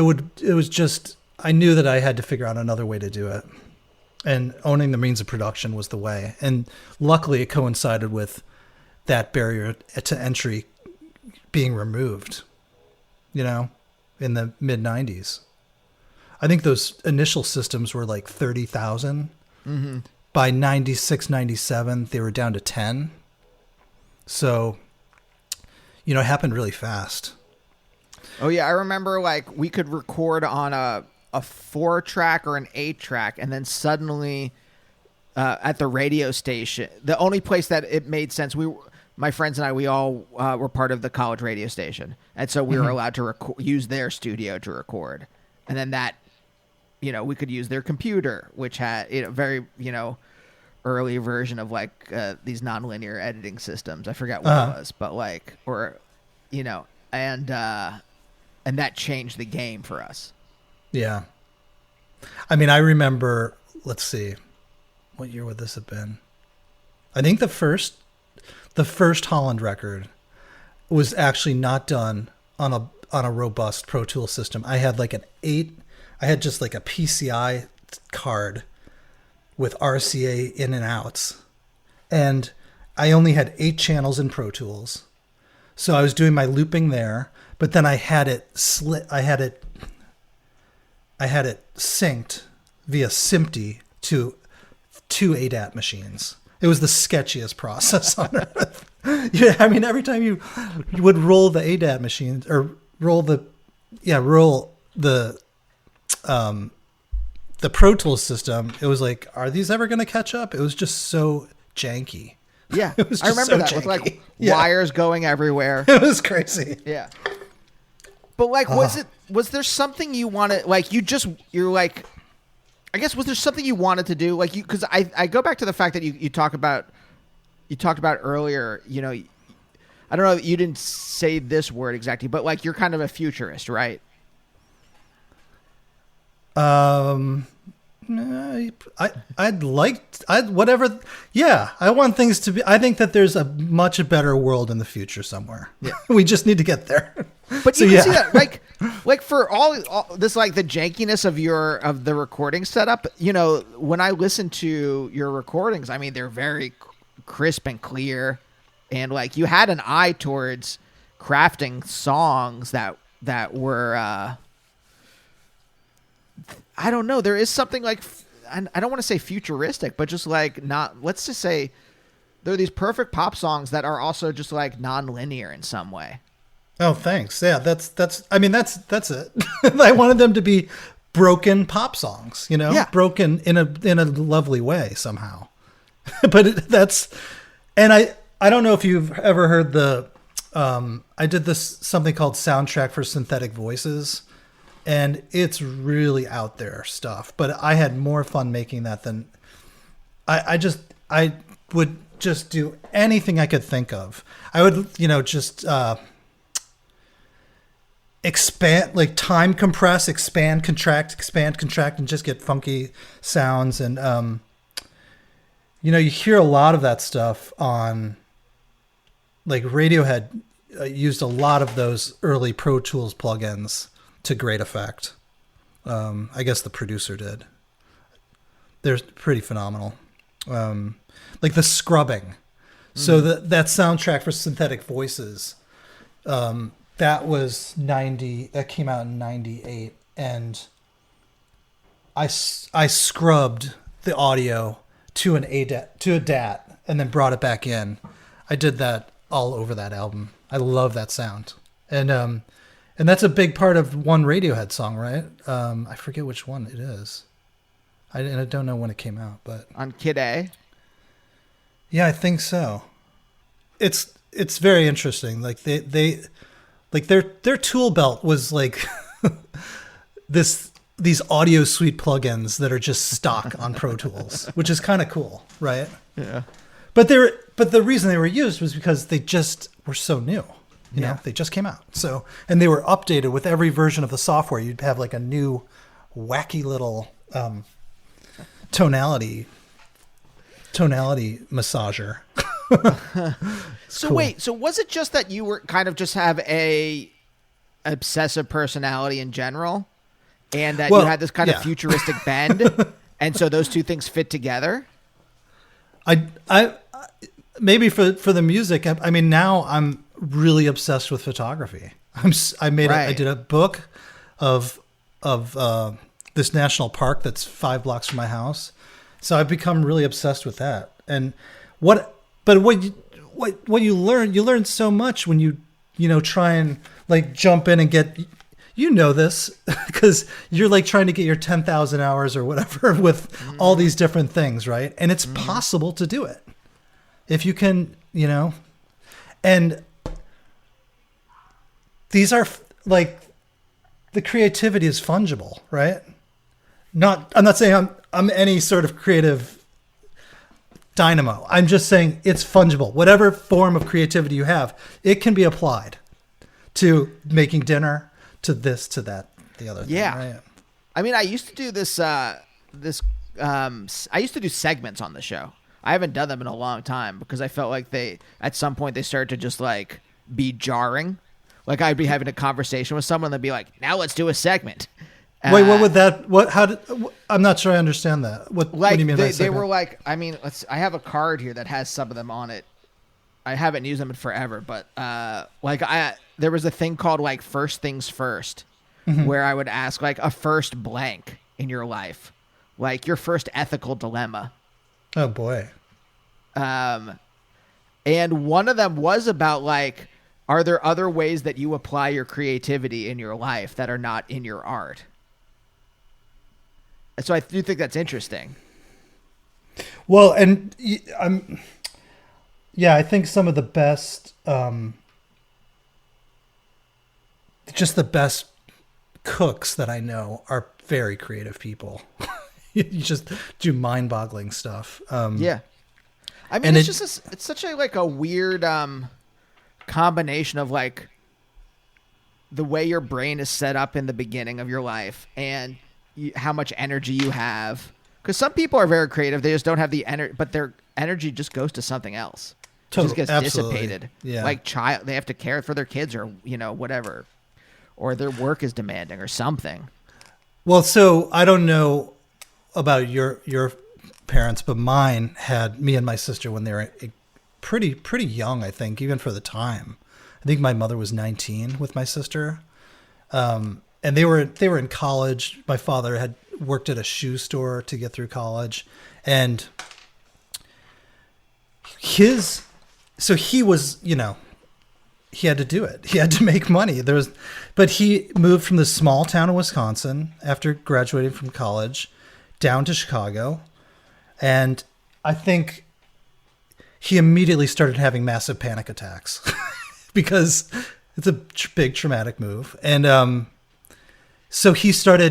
was just, I knew that I had to figure out another way to do it, and owning the means of production was the way. And luckily, it coincided with that barrier to entry being removed. You know, in the mid '90s. I think those initial systems were like 30,000. Mm-hmm. By 96, 97, they were down to 10. So, you know, it happened really fast. Oh yeah, I remember like we could record on a 4-track or an 8-track, and then suddenly at the radio station, the only place that it made sense, my friends and I, we all were part of the college radio station, and so we were allowed to use their studio to record, and then that, you know, we could use their computer, which had, you know, very, you know, early version of like these nonlinear editing systems. I forgot what it was, but like, or, you know, and that changed the game for us. Yeah. I mean, I remember, let's see, what year would this have been? I think the first hollANd record was actually not done on a robust Pro Tools system. I had like I had just like a PCI card with RCA in and outs. And I only had 8 channels in Pro Tools. So I was doing my looping there, but then I had it synced via SMPTE to 2 ADAT machines. It was the sketchiest process on earth. Yeah, I mean, every time you would roll the ADAT machines, or roll the Pro Tools system, it was like, are these ever going to catch up? It was just so janky. Yeah, I remember that janky. With like wires going everywhere. It was crazy. Yeah, but like, was there something you wanted? Like, you're like, I guess, was there something you wanted to do? Like, because I go back to the fact that you talked about earlier. You know, I don't know, you didn't say this word exactly, but like, you're kind of a futurist, right? Whatever. Yeah, I want things to be. I think that there's a much better world in the future somewhere. Yeah. We just need to get there. But you can see that, like, like for all this, like the jankiness of the recording setup, when I listen to your recordings, I mean, they're very crisp and clear, and like you had an eye towards crafting songs that were I don't know, there is something like, I don't want to say futuristic, but just like not, let's just say they're these perfect pop songs that are also just like non-linear in some way. Oh, thanks. Yeah, that's it. I wanted them to be broken pop songs, broken in a lovely way somehow. But I don't know if you've ever heard I did something called Soundtrack for Synthetic Voices, and it's really out there stuff, but I had more fun making that than I would just do anything I could think of. I would, just, expand, like time compress, expand, contract, and just get funky sounds. And, you hear a lot of that stuff on, like, Radiohead used a lot of those early Pro Tools plugins to great effect. I guess the producer did. They're pretty phenomenal. Like the scrubbing. So that Soundtrack for Synthetic Voices, that came out in 98, and I scrubbed the audio to a DAT and then brought it back in. I did that all over that album. I love that sound. And that's a big part of one Radiohead song, right? I forget which one it is. I don't know when it came out, but on Kid A. Yeah, I think so. It's very interesting. Like they like their tool belt was like these audio suite plugins that are just stock on Pro Tools, which is kind of cool, right? Yeah. But the reason they were used was because they just were so new. You know, they just came out. So, and they were updated with every version of the software. You'd have like a new wacky little tonality massager. So cool. Wait, so was it just that you were kind of just have a obsessive personality in general, and that you had this kind of futuristic bend, and so those two things fit together? I maybe for the music. I mean, now I'm really obsessed with photography. I did a book of this national park that's 5 blocks from my house. So I've become really obsessed with that. And what you learn so much when you try and like jump in and get, this because you're like trying to get your 10,000 hours or whatever with all these different things. Right. And it's possible to do it if you can, and these are like, the creativity is fungible, right? I'm not saying I'm any sort of creative dynamo. I'm just saying it's fungible. Whatever form of creativity you have, it can be applied to making dinner, to this, to that, the other thing. Yeah. Right? I mean, I used to do this, I used to do segments on the show. I haven't done them in a long time because I felt like at some point they started to just like be jarring. Like I'd be having a conversation with someone and they'd be like, now let's do a segment. Wait, what would that? I'm not sure I understand that. What do you mean by segment? They were like, I mean, I have a card here that has some of them on it. I haven't used them in forever, but there was a thing called like First Things First, where I would ask like a first blank in your life, like your first ethical dilemma. Oh boy. And one of them was about like, are there other ways that you apply your creativity in your life that are not in your art? So I do think that's interesting. Well, and I think some of the best, just the best cooks that I know are very creative people. You just do mind-boggling stuff. Yeah. I mean, it's such a like a weird combination of like the way your brain is set up in the beginning of your life and how much energy you have. Because some people are very creative. They just don't have the energy, but their energy just goes to something else. It just gets dissipated. Yeah. Like they have to care for their kids or, whatever. or their work is demanding or something. Well, so I don't know about your parents, but mine had me and my sister when they were pretty young, I think, even for the time. I think my mother was 19 with my sister. And they were in college. My father had worked at a shoe store to get through college, and he was, he had to do it. He had to make money. But he moved from the small town of Wisconsin after graduating from college down to Chicago. And I think he immediately started having massive panic attacks because it's a big traumatic move. And so he got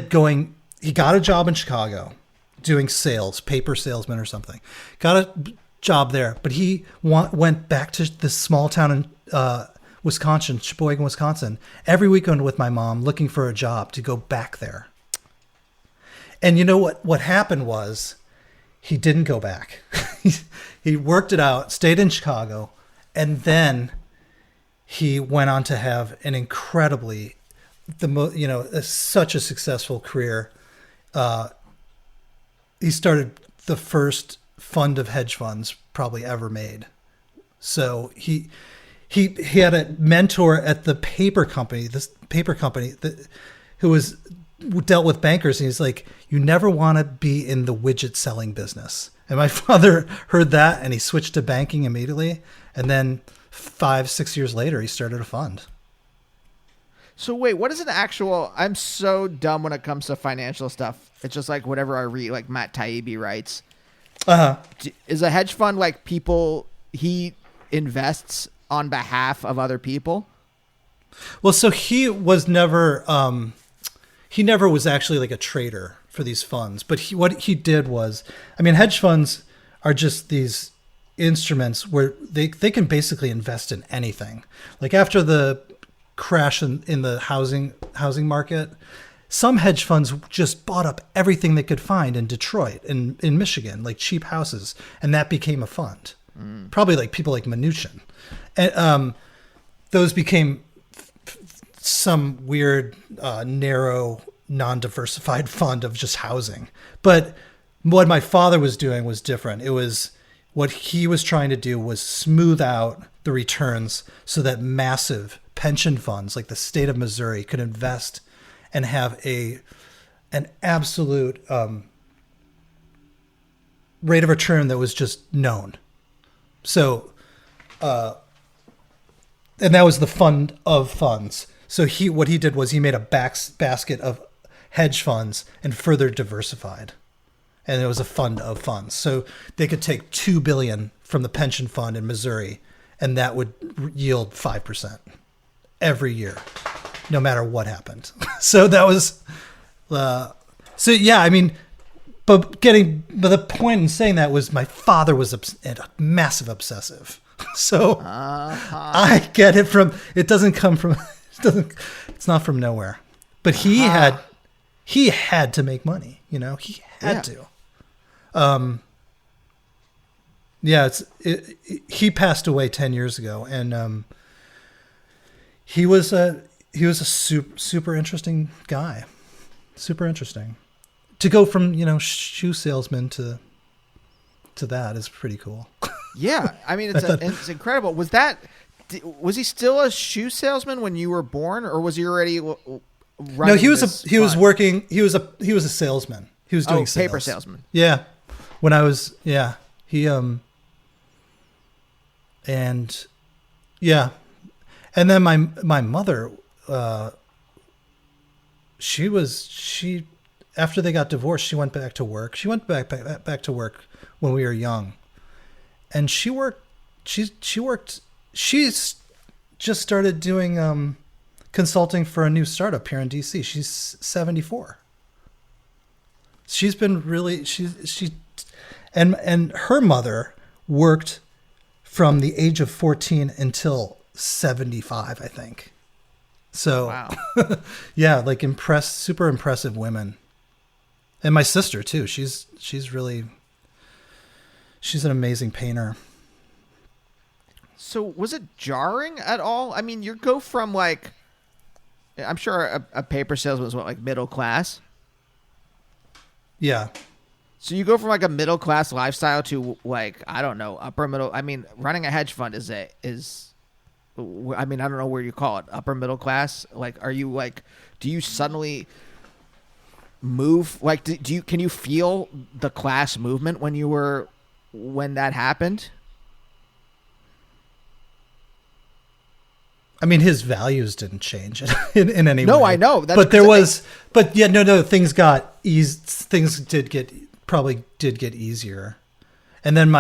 a job in Chicago doing sales, paper salesman or something. Got a job there, but he went back to this small town in Wisconsin, Sheboygan, Wisconsin, every weekend with my mom looking for a job to go back there. And you know what happened was he didn't go back. He worked it out, stayed in Chicago, and then he went on to have an incredibly, such a successful career. He started the first fund of hedge funds probably ever made. So he had a mentor at the paper company, who dealt with bankers. And he's like, you never want to be in the widget selling business. And my father heard that and he switched to banking immediately. And then 5-6 years later, he started a fund. So wait, what is an actual, I'm so dumb when it comes to financial stuff. It's just like whatever I read, like Matt Taibbi writes. Is a hedge fund like people he invests on behalf of other people? Well, so he was never was actually like a trader for these funds, but what he did was, hedge funds are just these instruments where they can basically invest in anything. Like after the crash in the housing market, some hedge funds just bought up everything they could find in Detroit, in Michigan, like cheap houses, and that became a fund. Probably like people like Mnuchin. And those became some weird, narrow, non-diversified fund of just housing. But what my father was doing was different. It was what he was trying to do was smooth out the returns so that massive pension funds like the state of Missouri could invest and have an absolute rate of return that was just known. So, and that was the fund of funds. So what he did was he made a basket of hedge funds and further diversified. And it was a fund of funds. So they could take $2 billion from the pension fund in Missouri, and that would yield 5% every year, no matter what happened. So that was, but the point in saying that was my father was a massive obsessive. So I get it it doesn't come from, it's not from nowhere, but he had to make money, he had to. He passed away 10 years ago, and he was a super interesting guy. Super interesting. To go from, shoe salesman to that is pretty cool. Yeah. It's incredible. Was he still a shoe salesman when you were born, or was he already running? No, he was working. He was a salesman. He was doing sales. Paper salesman. Yeah. When I was, he, and yeah. And then my mother, after they got divorced, she went back to work. She went back to work when we were young, and she's just started doing, consulting for a new startup here in DC. She's 74. She's been really, and her mother worked from the age of 14 until 75, I think. So, wow. Yeah, like super impressive women. And my sister too. She's an amazing painter. So was it jarring at all? You go from like I'm sure a paper salesman is what, like middle class. Yeah. So you go from like a middle class lifestyle to like, I don't know, upper middle. I mean, running a hedge fund is I mean, I don't know where you call it, upper middle class. Like, are you like, do you suddenly move? Like, can you feel the class movement when that happened? I mean, his values didn't change in any way. No, I know. But there was, but yeah, no, things got eased. Things probably did get easier. And then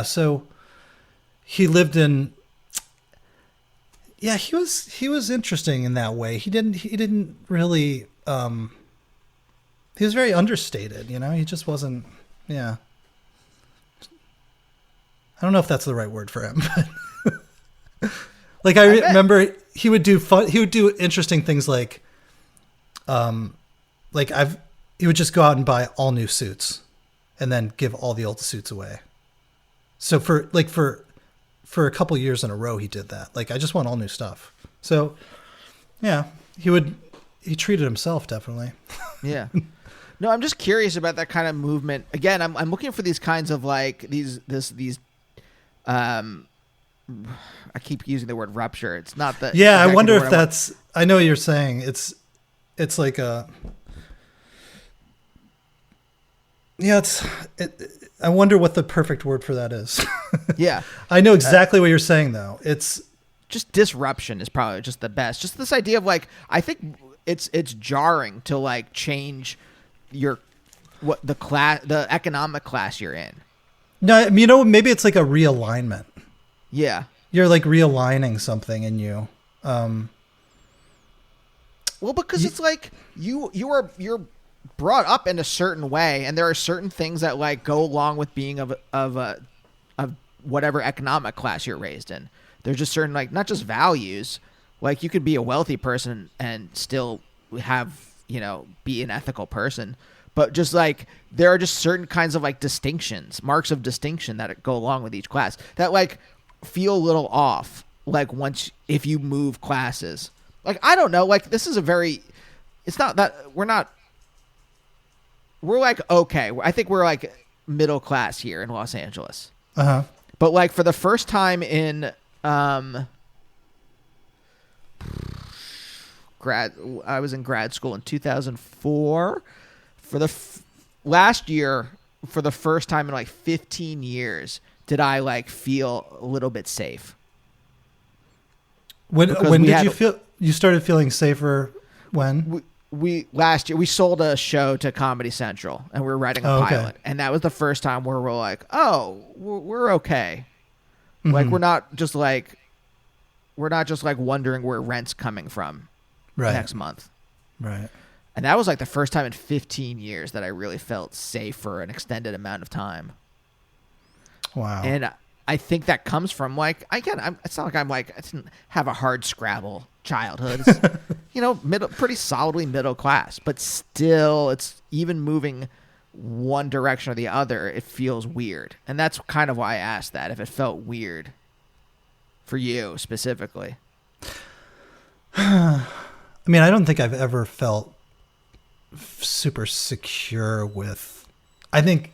so he lived in, he was interesting in that way. He didn't really, he was very understated, he just wasn't, I don't know if that's the right word for him, but. Like I remember he would do interesting things like he would just go out and buy all new suits and then give all the old suits away. So for a couple years in a row he did that. Like, I just want all new stuff. So yeah, he treated himself definitely. Yeah. No, I'm just curious about that kind of movement. Again, I'm looking for these kinds of like these I keep using the word rupture. It's not that. Yeah, exactly. I wonder if that's. I know what you're saying. It's like a. Yeah, I wonder what the perfect word for that is. Yeah, I know exactly what you're saying though. It's just disruption is probably just the best. Just this idea of like, I think it's jarring to like change the economic class you're in. No, maybe it's like a realignment. Yeah. You're like realigning something in you. Well, because it's like you're brought up in a certain way, and there are certain things that like go along with being of whatever economic class you're raised in. There's just certain, like, not just values. Like, you could be a wealthy person and still have, be an ethical person. But just like, there are just certain kinds of like distinctions, marks of distinction that go along with each class that like feel a little off. Like if you move classes, like, I don't know, like this is it's not that we're like, okay, I think we're like middle class here in Los Angeles. Uh-huh. But like for the first time in, I was in grad school in 2004. For the last year, for the first time in like 15 years, did I like feel a little bit safe. When did you started feeling safer? When? We last year we sold a show to Comedy Central and we were writing a pilot, and that was the first time where we're like, oh, we're okay. Mm-hmm. Like we're not just like wondering where rent's coming from next month. Right. And that was like the first time in 15 years that I really felt safe for an extended amount of time. Wow. And I think that comes from like, again, it's not like I didn't have a hard Scrabble childhood. It's, pretty solidly middle class, but still it's even moving one direction or the other, it feels weird. And that's kind of why I asked that, if it felt weird for you specifically. I mean, I don't think I've ever felt super secure with. I think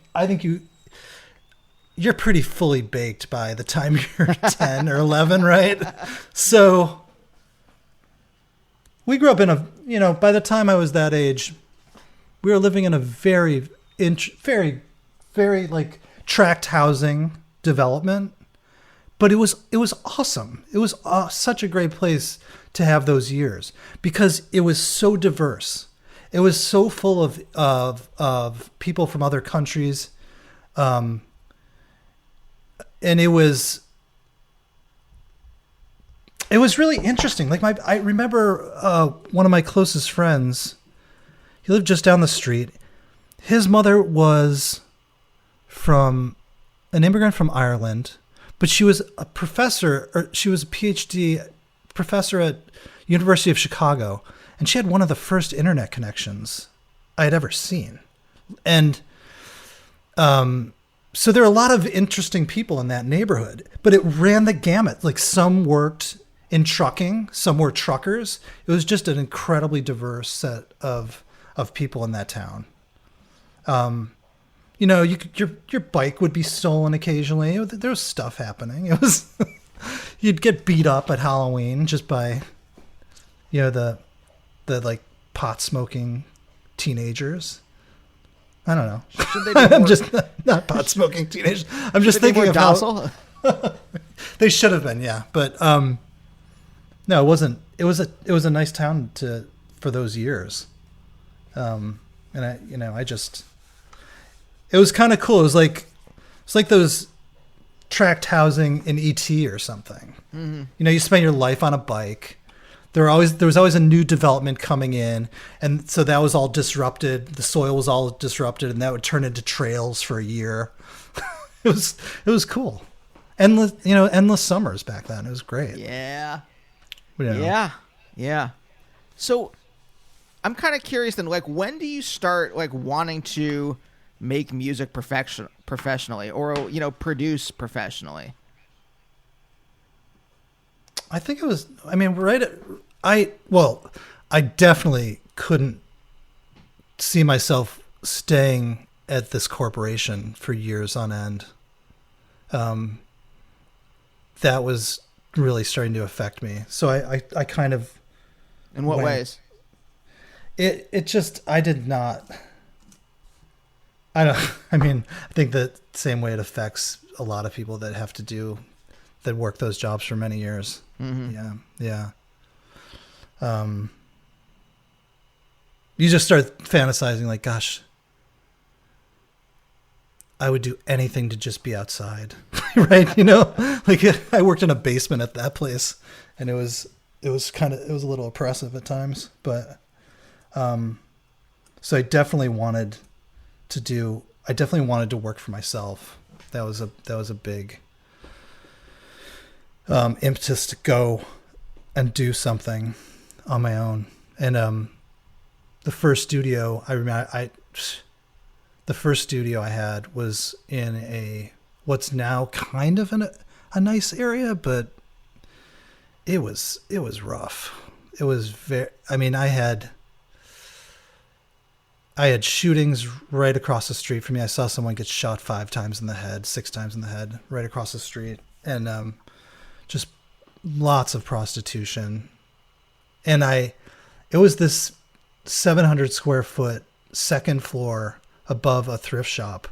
you're pretty fully baked by the time you're 10 or 11, right? So we grew up in by the time I was that age, we were living in a very, very like tract housing development, but it was awesome. It was such a great place to have those years because it was so diverse. It was so full of people from other countries. And it was really interesting. Like I remember one of my closest friends, he lived just down the street. His mother was an immigrant from Ireland, but she was a professor, or she was a PhD professor at University of Chicago. And she had one of the first internet connections I had ever seen. And so there are a lot of interesting people in that neighborhood, but it ran the gamut. Like some worked in trucking. Some were truckers. It was just an incredibly diverse set of people in that town. Your bike would be stolen occasionally. There was stuff happening. It was you'd get beat up at Halloween just by the like pot smoking teenagers. I don't know. Should they be more, I'm just not pot smoking teenagers. I'm just thinking of docile? how they should have been. Yeah, but no, it wasn't. It was a nice town for those years. And it was kind of cool. It's like those tract housing in E.T. or something. Mm-hmm. You spend your life on a bike. There was always a new development coming in, and so that was all disrupted. The soil was all disrupted, and that would turn into trails for a year. It was cool. Endless summers back then. It was great. Yeah. Yeah. So I'm kind of curious then, like, when do you start like wanting to make music professionally or produce professionally? I think it was, I definitely couldn't see myself staying at this corporation for years on end. That was really starting to affect me. So I kind of... In what ways? It just, I did not... I think the same way it affects a lot of people that work those jobs for many years. Mm-hmm. Yeah. You just start fantasizing like, gosh, I would do anything to just be outside, right? Like I worked in a basement at that place, and it was a little oppressive at times, but so I definitely wanted to work for myself. That was a big impetus to go and do something on my own. And the first studio I had was in what's now kind of a nice area, but it was rough. It was I had shootings right across the street from me. I saw someone get shot 6 times in the head, right across the street. And just lots of prostitution. And it was this 700 square foot second floor above a thrift shop.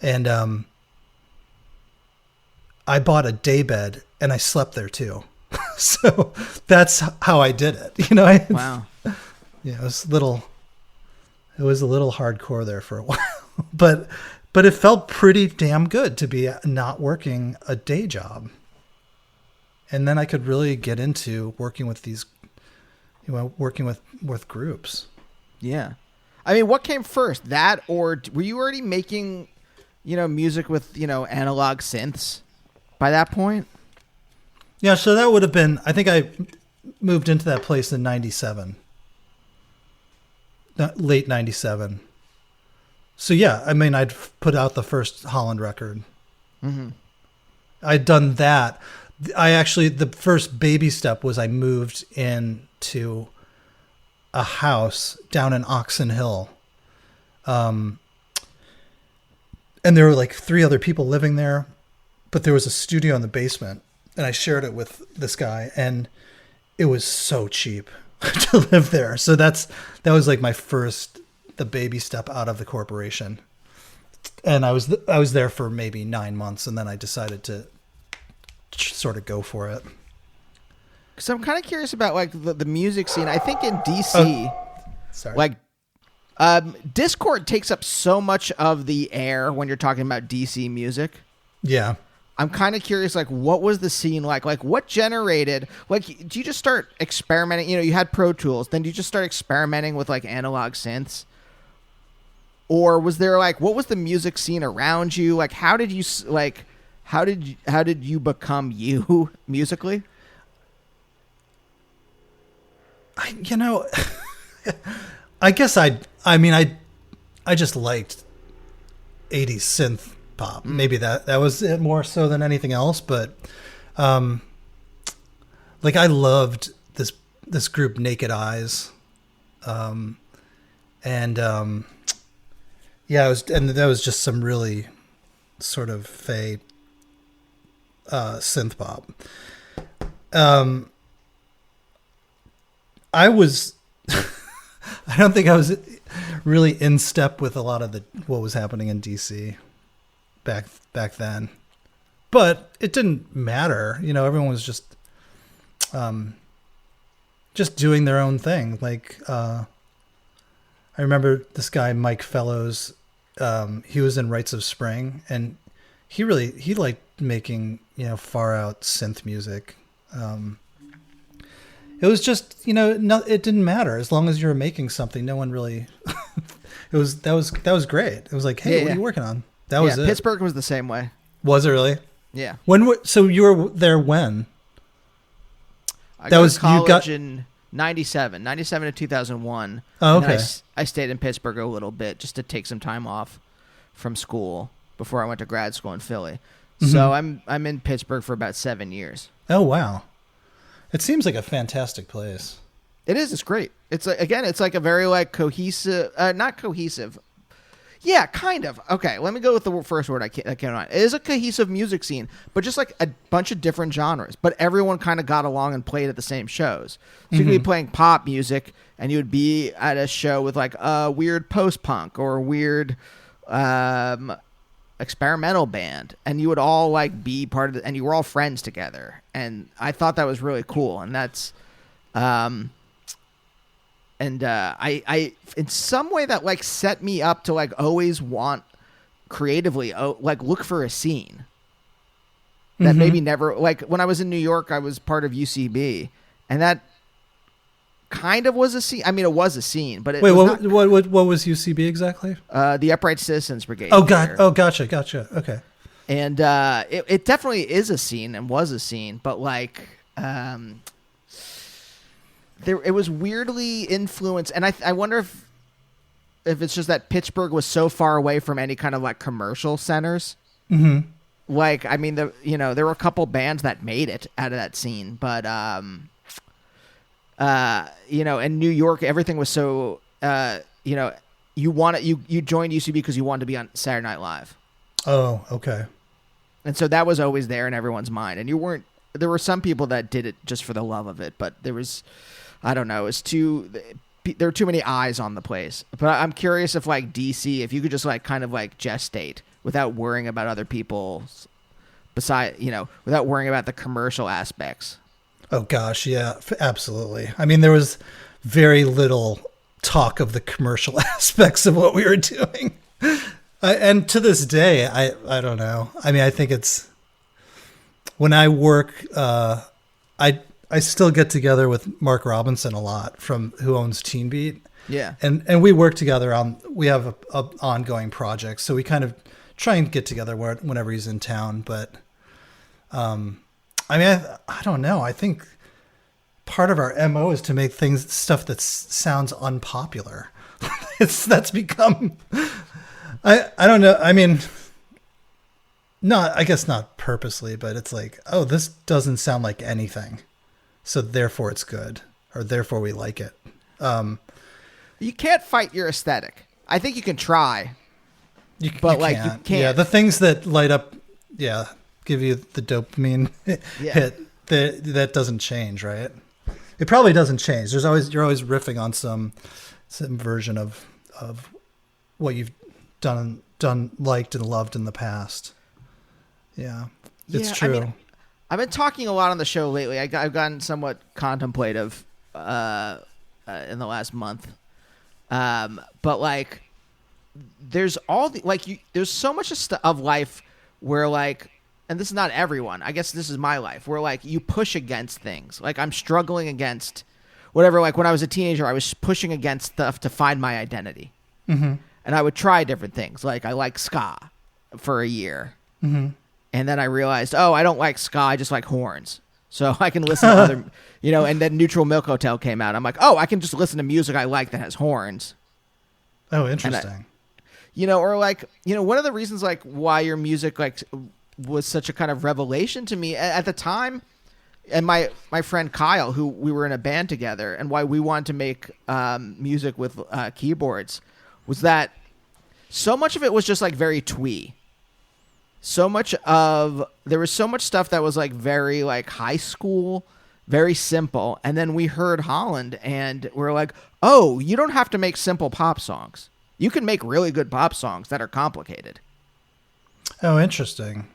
And I bought a day bed and I slept there too. So that's how I did it. Wow. Yeah, it was a little hardcore there for a while, but it felt pretty damn good to be not working a day job. And then I could really get into working with with groups. Yeah. What came first, that or were you already making, music with, analog synths by that point? Yeah. So that would have been, I think I moved into that place in 97. Late 97. So yeah, I'd put out the first hollANd record. Mm-hmm. I'd done that. The first baby step was I moved into a house down in Oxon Hill. And there were like 3 other people living there, but there was a studio in the basement, and I shared it with this guy, and it was so cheap to live there. So that was like the baby step out of the corporation. And I was there for maybe 9 months, and then I decided to sort of go for it. Because I'm kind of curious about like the music scene. I think in DC, Discord takes up so much of the air when you're talking about DC music. Yeah. I'm kind of curious, like, what was the scene like? Like, what generated, like, do you just start experimenting? You had Pro Tools, then do you just start experimenting with, like, analog synths? Or was there, like, what was the music scene around you? Like, how did you become you musically? I guess I just liked 80s synth pop. Maybe that was it more so than anything else, but like I loved this group Naked Eyes. Yeah, that was just some really sort of fey synth pop. I was I don't think I was really in step with a lot of what was happening in DC back then. But it didn't matter. Everyone was just doing their own thing. Like I remember this guy Mike Fellows, he was in Rites of Spring, and he liked making, far out synth music. It was just, it didn't matter as long as you were making something. No one really. That was great. It was like, hey, what are you working on? That was it. Pittsburgh was the same way. Was it really? Yeah. So you were there when? I got to college in 97 to 2001. Oh, okay. I stayed in Pittsburgh a little bit just to take some time off from school before I went to grad school in Philly. Mm-hmm. So I'm in Pittsburgh for about 7 years. Oh, wow. It seems like a fantastic place. It is. It's great. It's like a very like cohesive, not cohesive. Yeah, kind of. Okay, let me go with the first word that came on. It is a cohesive music scene, but just like a bunch of different genres. But everyone kind of got along and played at the same shows. So you could be playing pop music, and you would be at a show with like a weird post-punk or a weird experimental band, and you would all like be part of it, and you were all friends together. And I thought that was really cool, and that's I in some way that like set me up to like always want creatively like look for a scene that maybe never, like when I was in New York I was part of UCB, and that kind of was a scene. I mean, it was a scene, but what was UCB exactly? The Upright Citizens Brigade. Gotcha. Okay. And it definitely is a scene and was a scene, but like it was weirdly influenced, and I wonder if it's just that Pittsburgh was so far away from any kind of like commercial centers. Mm-hmm. Like, I mean, there were a couple bands that made it out of that scene, but in New York, everything was so you joined UCB because you wanted to be on Saturday Night Live. Oh, okay. And so that was always there in everyone's mind, and there were some people that did it just for the love of it, but there was, I don't know, there were too many eyes on the place. But I'm curious if like DC, if you could just like kind of like gestate without worrying about other people's, without worrying about the commercial aspects. Oh gosh, yeah, absolutely. I mean, there was very little talk of the commercial aspects of what we were doing. And to this day, I don't know. I mean, I think it's when I work, I still get together with Mark Robinson a lot who owns Teen Beat. Yeah. And we work together we have a ongoing project. So we kind of try and get together whenever he's in town. But, I mean, I don't know. I think part of our MO is to make stuff that sounds unpopular. That's become, I don't know. I mean, I guess not purposely, but it's like, oh, this doesn't sound like anything, so therefore it's good, or therefore we like it. You can't fight your aesthetic. I think you can try, but you can't. Yeah, the things that light up, give you the dopamine hit. That doesn't change, right? It probably doesn't change. You're always riffing on some version of what you've done, liked, and loved in the past. Yeah, it's true. I mean, I've been talking a lot on the show lately. I've gotten somewhat contemplative in the last month. But like, there's there's so much of life where like, and this is not everyone, I guess this is my life, where like you push against things. Like I'm struggling against whatever. Like when I was a teenager, I was pushing against stuff to find my identity. Mm-hmm. And I would try different things. Like I like ska for a year. Mm-hmm. And then I realized, I don't like ska. I just like horns. So I can listen to other, and then Neutral Milk Hotel came out. I'm like, I can just listen to music I like that has horns. Oh, interesting. Or like, one of the reasons like why your music like was such a kind of revelation to me at the time, and my friend Kyle, who we were in a band together, and why we wanted to make music with keyboards, was that so much of it was just like very twee. There was so much stuff that was like very like high school, very simple, and then we heard hollANd, and we're like, oh, you don't have to make simple pop songs. You can make really good pop songs that are complicated. Oh, interesting.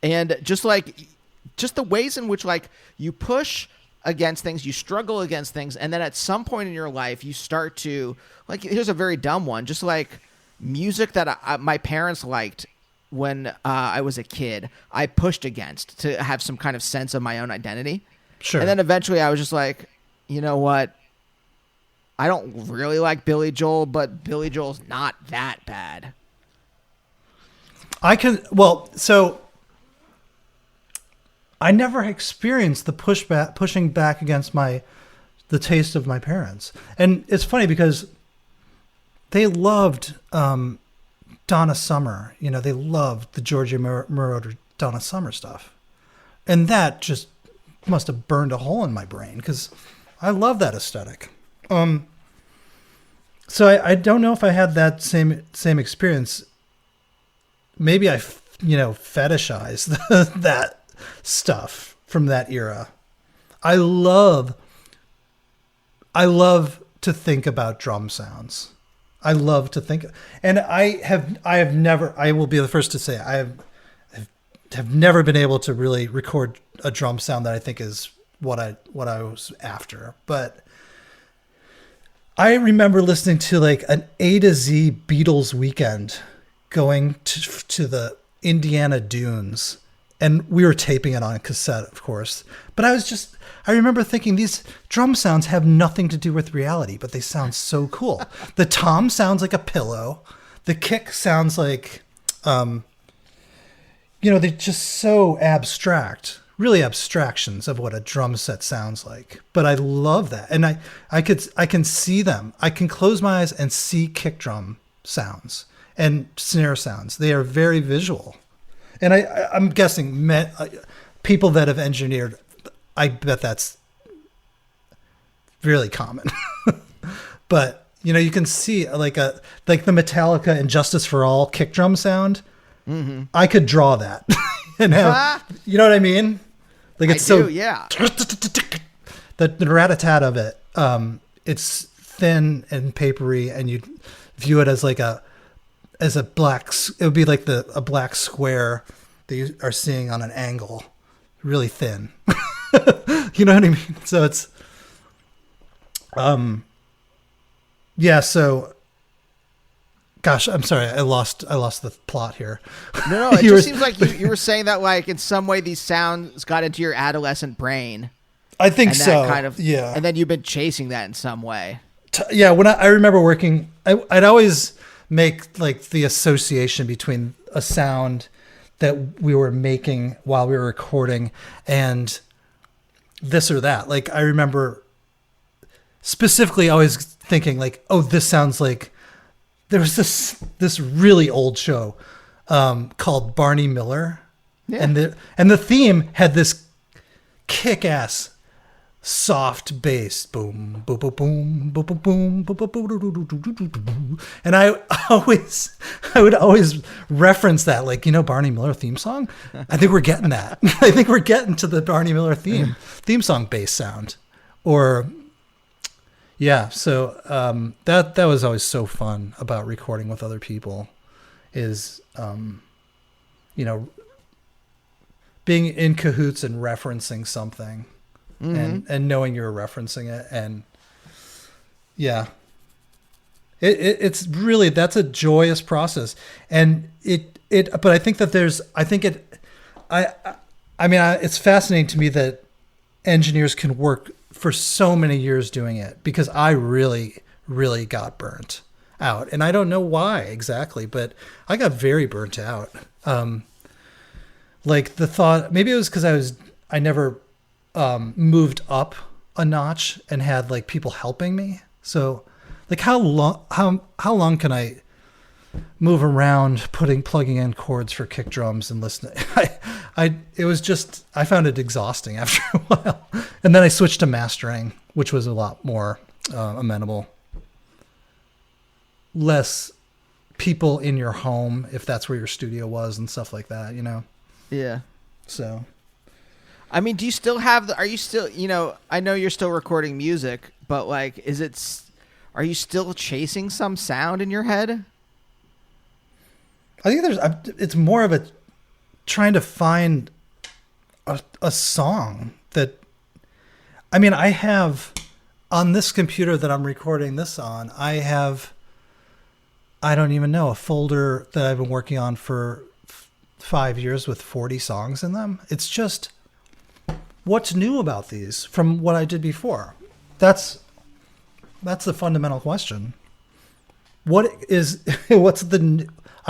And just the ways in which like you push against things, you struggle against things, and then at some point in your life you start to like, here's a very dumb one, just like music that my parents liked when I was a kid, I pushed against to have some kind of sense of my own identity. Sure. And then eventually I was just like, you know what? I don't really like Billy Joel, but Billy Joel's not that bad. So I never experienced the pushing back against the taste of my parents. And it's funny because they loved Donna Summer. You know, they loved the Georgia Moroder Donna Summer stuff. And that just must have burned a hole in my brain because I love that aesthetic. So I don't know if I had that same experience. Maybe I, fetishized that stuff from that era. I love to think about drum sounds. I love to think, and I have never, I will be the first to say, I have never been able to really record a drum sound that I think is what I was after. But I remember listening to like an A to Z Beatles weekend, going to the Indiana Dunes, and we were taping it on cassette, of course. But I remember thinking these drum sounds have nothing to do with reality, but they sound so cool. The tom sounds like a pillow. The kick sounds like, they're just so abstract, really abstractions of what a drum set sounds like. But I love that. And I can see them. I can close my eyes and see kick drum sounds and snare sounds. They are very visual. And I'm guessing people that have engineered, I bet that's really common. But, you can see like the Metallica and Justice for All kick drum sound. Mm-hmm. I could draw that and have, you know what I mean? Like it's yeah. The rat-a-tat of it. It's thin and papery, and you view it as like a black. It would be like a black square that you are seeing on an angle, really thin. You know what I mean? So it's, yeah. So, gosh, I'm sorry, I lost the plot here. No, it just seems like you were saying that like in some way these sounds got into your adolescent brain. I think so. Kind of, yeah. And then you've been chasing that in some way. Yeah. When I remember working, I'd always make like the association between a sound that we were making while we were recording and this or that. Like I remember specifically always thinking like, oh, this sounds like there was this really old show called Barney Miller. Yeah. And the theme had this kick-ass soft bass, boom, boom, boom, boom, boom, boom, boom, boom, boom, and I would always reference that, like, Barney Miller theme song. I think we're getting that. I think we're getting to the Barney Miller theme song bass sound, or yeah. So that was always so fun about recording with other people, is being in cahoots and referencing something. Mm-hmm. And knowing you're referencing it, and yeah, it's really, that's a joyous process, and but I think that it's fascinating to me that engineers can work for so many years doing it, because I really, really got burnt out, and I don't know why exactly, but I got very burnt out. Like the thought, maybe it was because I never moved up a notch and had like people helping me. So like how long can I move around plugging in chords for kick drums and listening? I found it exhausting after a while. And then I switched to mastering, which was a lot more amenable. Less people in your home, if that's where your studio was and stuff like that, Yeah. So, I mean, do you still have are you still, I know you're still recording music, but like, are you still chasing some sound in your head? I think it's more of a trying to find a song that, I mean, I have on this computer that I'm recording this on, I don't even know, a folder that I've been working on for 5 years with 40 songs in them. It's just, what's new about these from what I did before? That's the fundamental question. I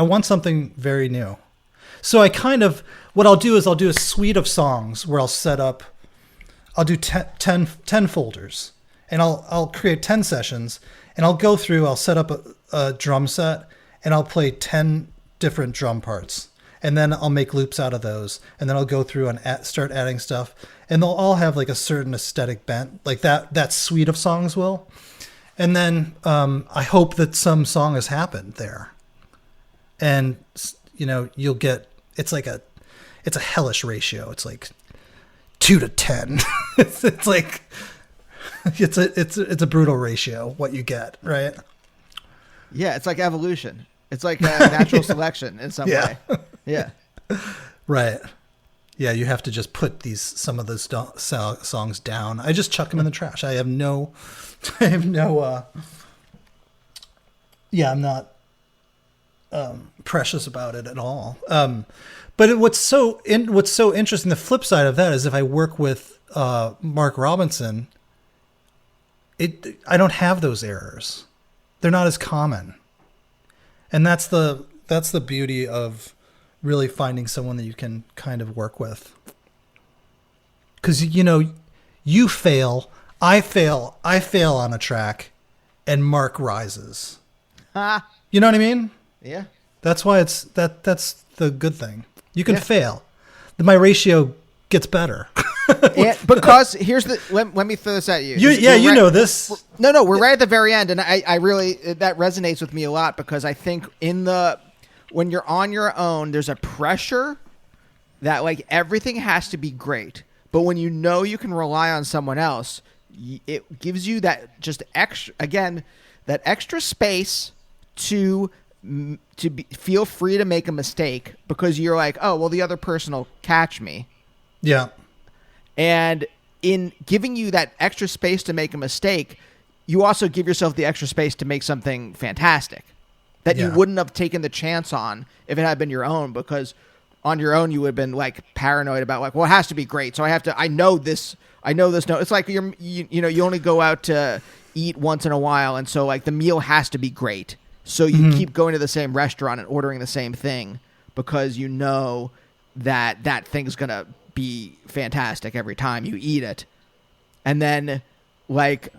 want something very new. So what I'll do is I'll do a suite of songs where I'll do 10 folders, and I'll create 10 sessions, and I'll set up a drum set, and I'll play 10 different drum parts, and then I'll make loops out of those, and then I'll go through and start adding stuff, and they'll all have like a certain aesthetic bent, like that suite of songs will. And then I hope that some song has happened there. And, you'll get, it's a hellish ratio. It's like 2 to 10. it's like, it's a brutal ratio, what you get, right? Yeah, it's like evolution. It's like natural selection in some way. Yeah. Right. Yeah, you have to just put some of those songs down. I just chuck them in the trash. I'm not precious about it at all. But what's so interesting, the flip side of that is if I work with Mark Robinson, I don't have those errors. They're not as common. And that's the beauty of really finding someone that you can kind of work with. Because, you fail, I fail on a track, and Mark rises. You know what I mean? Yeah. That's why that's the good thing. You can fail. My ratio gets better. Because let me throw this at you. You know this. No, we're right at the very end, and I really, that resonates with me a lot, because I think when you're on your own, there's a pressure that like everything has to be great. But when you can rely on someone else, it gives you that just that extra space to feel free to make a mistake, because you're like, oh, well, the other person will catch me. Yeah. And in giving you that extra space to make a mistake, you also give yourself the extra space to make something fantastic that you wouldn't have taken the chance on if it had been your own, because on your own you would have been like paranoid about like, well, it has to be great, so I know this note. It's like you only go out to eat once in a while, and so like the meal has to be great, so you keep going to the same restaurant and ordering the same thing because you know that thing's gonna be fantastic every time you eat it. And then like,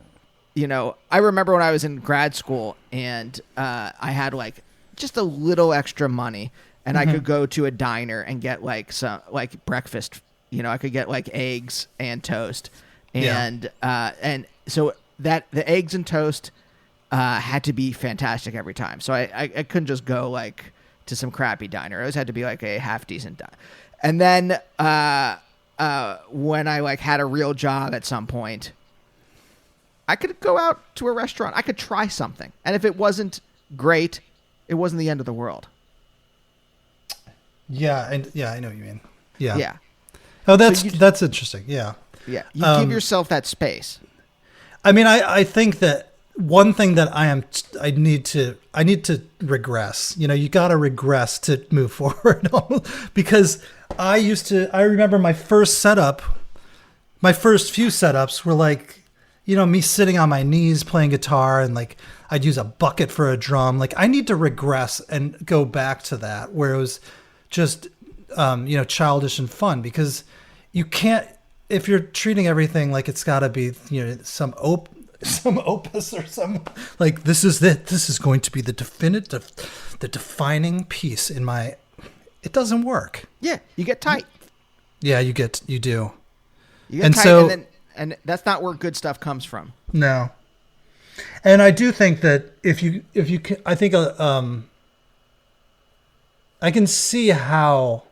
I remember when I was in grad school and I had like just a little extra money, and I could go to a diner and get like some like breakfast. I could get like eggs and toast, and so that the eggs and toast had to be fantastic every time. So I couldn't just go like to some crappy diner. It always had to be like a half decent diner. And then when I like had a real job at some point, I could go out to a restaurant. I could try something, and if it wasn't great, it wasn't the end of the world. Yeah, I know what you mean. Yeah. Yeah. Oh, that's interesting. Yeah. Yeah. You give yourself that space. I mean, I think that one thing that I need to regress. You got to regress to move forward, because I remember my first few setups were like, me sitting on my knees playing guitar, and like I'd use a bucket for a drum. Like I need to regress and go back to that where it was just, childish and fun, because you can't, if you're treating everything like it's got to be, some opus or some like this is going to be the defining piece in my. It doesn't work. Yeah, you get tight. Yeah, you do. You get And tight, so- and that's not where good stuff comes from. No. And I do think that if you can, I think I can see how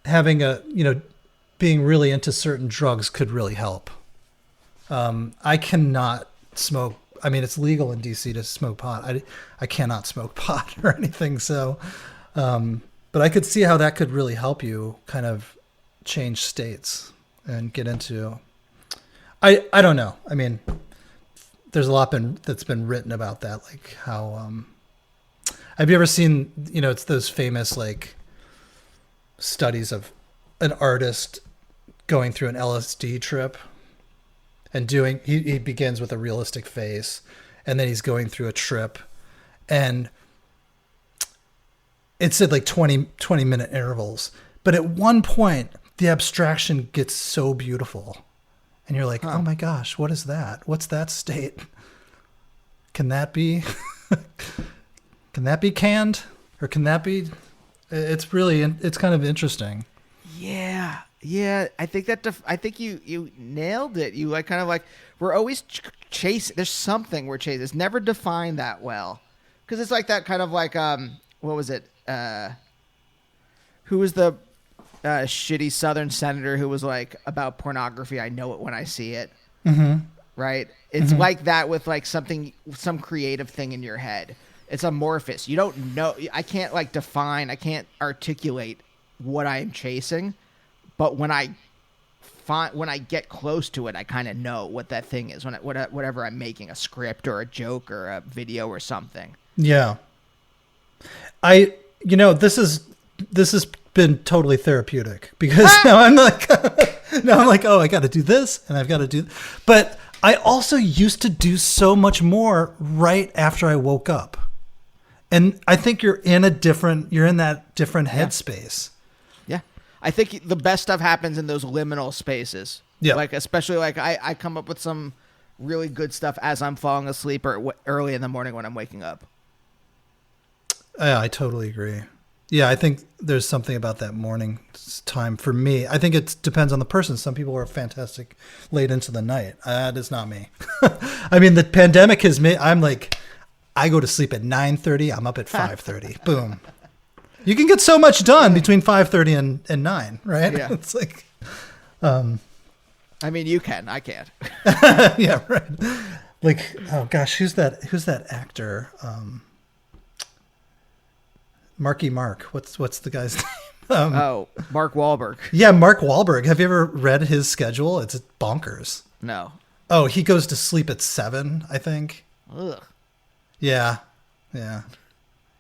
having being really into certain drugs could really help. I cannot smoke. I mean, it's legal in DC to smoke pot. I cannot smoke pot or anything. So, but I could see how that could really help you kind of change states and get into. I don't know. I mean, there's a lot that's been written about that, like how. Have you ever seen? It's those famous like studies of an artist going through an LSD trip and doing. He begins with a realistic face, and then he's going through a trip, and it's at like 20-minute intervals. But at one point, the abstraction gets so beautiful. And you're like, oh my gosh, what is that? What's that state? Can that be canned? Or can that be, it's kind of interesting. Yeah. I think I think you nailed it. You like kind of like, we're always chasing. There's something we're chasing. It's never defined that well. Cause it's like that kind of like, what was it? Who was the shitty Southern senator who was like about pornography? I know it when I see it. Mm-hmm. Right. It's like that with like some creative thing in your head. It's amorphous. You don't know. I can't like define. I can't articulate what I am chasing. But when I get close to it, I kind of know what that thing is. Whatever I'm making, a script or a joke or a video or something. Yeah. This has been totally therapeutic because now I'm like, oh, I got to do this and I've got to do, but I also used to do so much more right after I woke up. And I think you're in that different headspace. Yeah. I think the best stuff happens in those liminal spaces. Yeah. Like, especially like I come up with some really good stuff as I'm falling asleep or early in the morning when I'm waking up. Yeah, I totally agree. Yeah, I think there's something about that morning time for me. I think it depends on the person. Some people are fantastic late into the night. That is not me. I mean, the pandemic has made, I'm like, I go to sleep at 9:30. I'm up at 5:30. Boom. You can get so much done between 5:30 and 9, right? Yeah. It's like, I mean, you can. I can't. yeah, right. Like, oh gosh, who's that actor? Marky Mark. What's the guy's name? Mark Wahlberg. Yeah, Mark Wahlberg. Have you ever read his schedule? It's bonkers. No. Oh, he goes to sleep at 7, I think. Ugh. Yeah.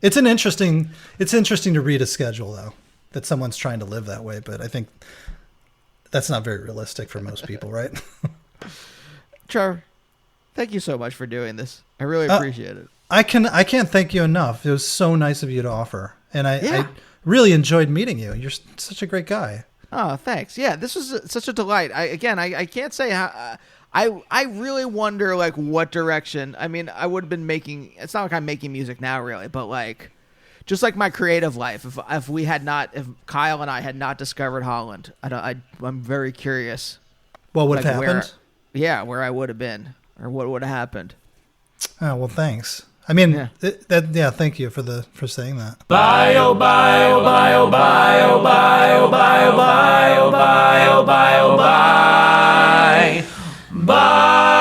It's interesting to read a schedule though, that someone's trying to live that way, but I think that's not very realistic for most people, right? Trevor, thank you so much for doing this. I really appreciate it. I can't thank you enough. It was so nice of you to offer. And I really enjoyed meeting you. You're such a great guy. Oh, thanks. Yeah, this was such a delight. I can't say how. I really wonder like what direction. I mean, I would have been making. It's not like I'm making music now, really, but like, just like my creative life. If Kyle and I had not discovered hollANd, I'm very curious. What would have happened? Where I would have been, or what would have happened. Oh well, thanks. I mean, thank you for saying that. Bio, bio, bio, bio, bio, bio, bio, bio, bio, bio, bye. Bye.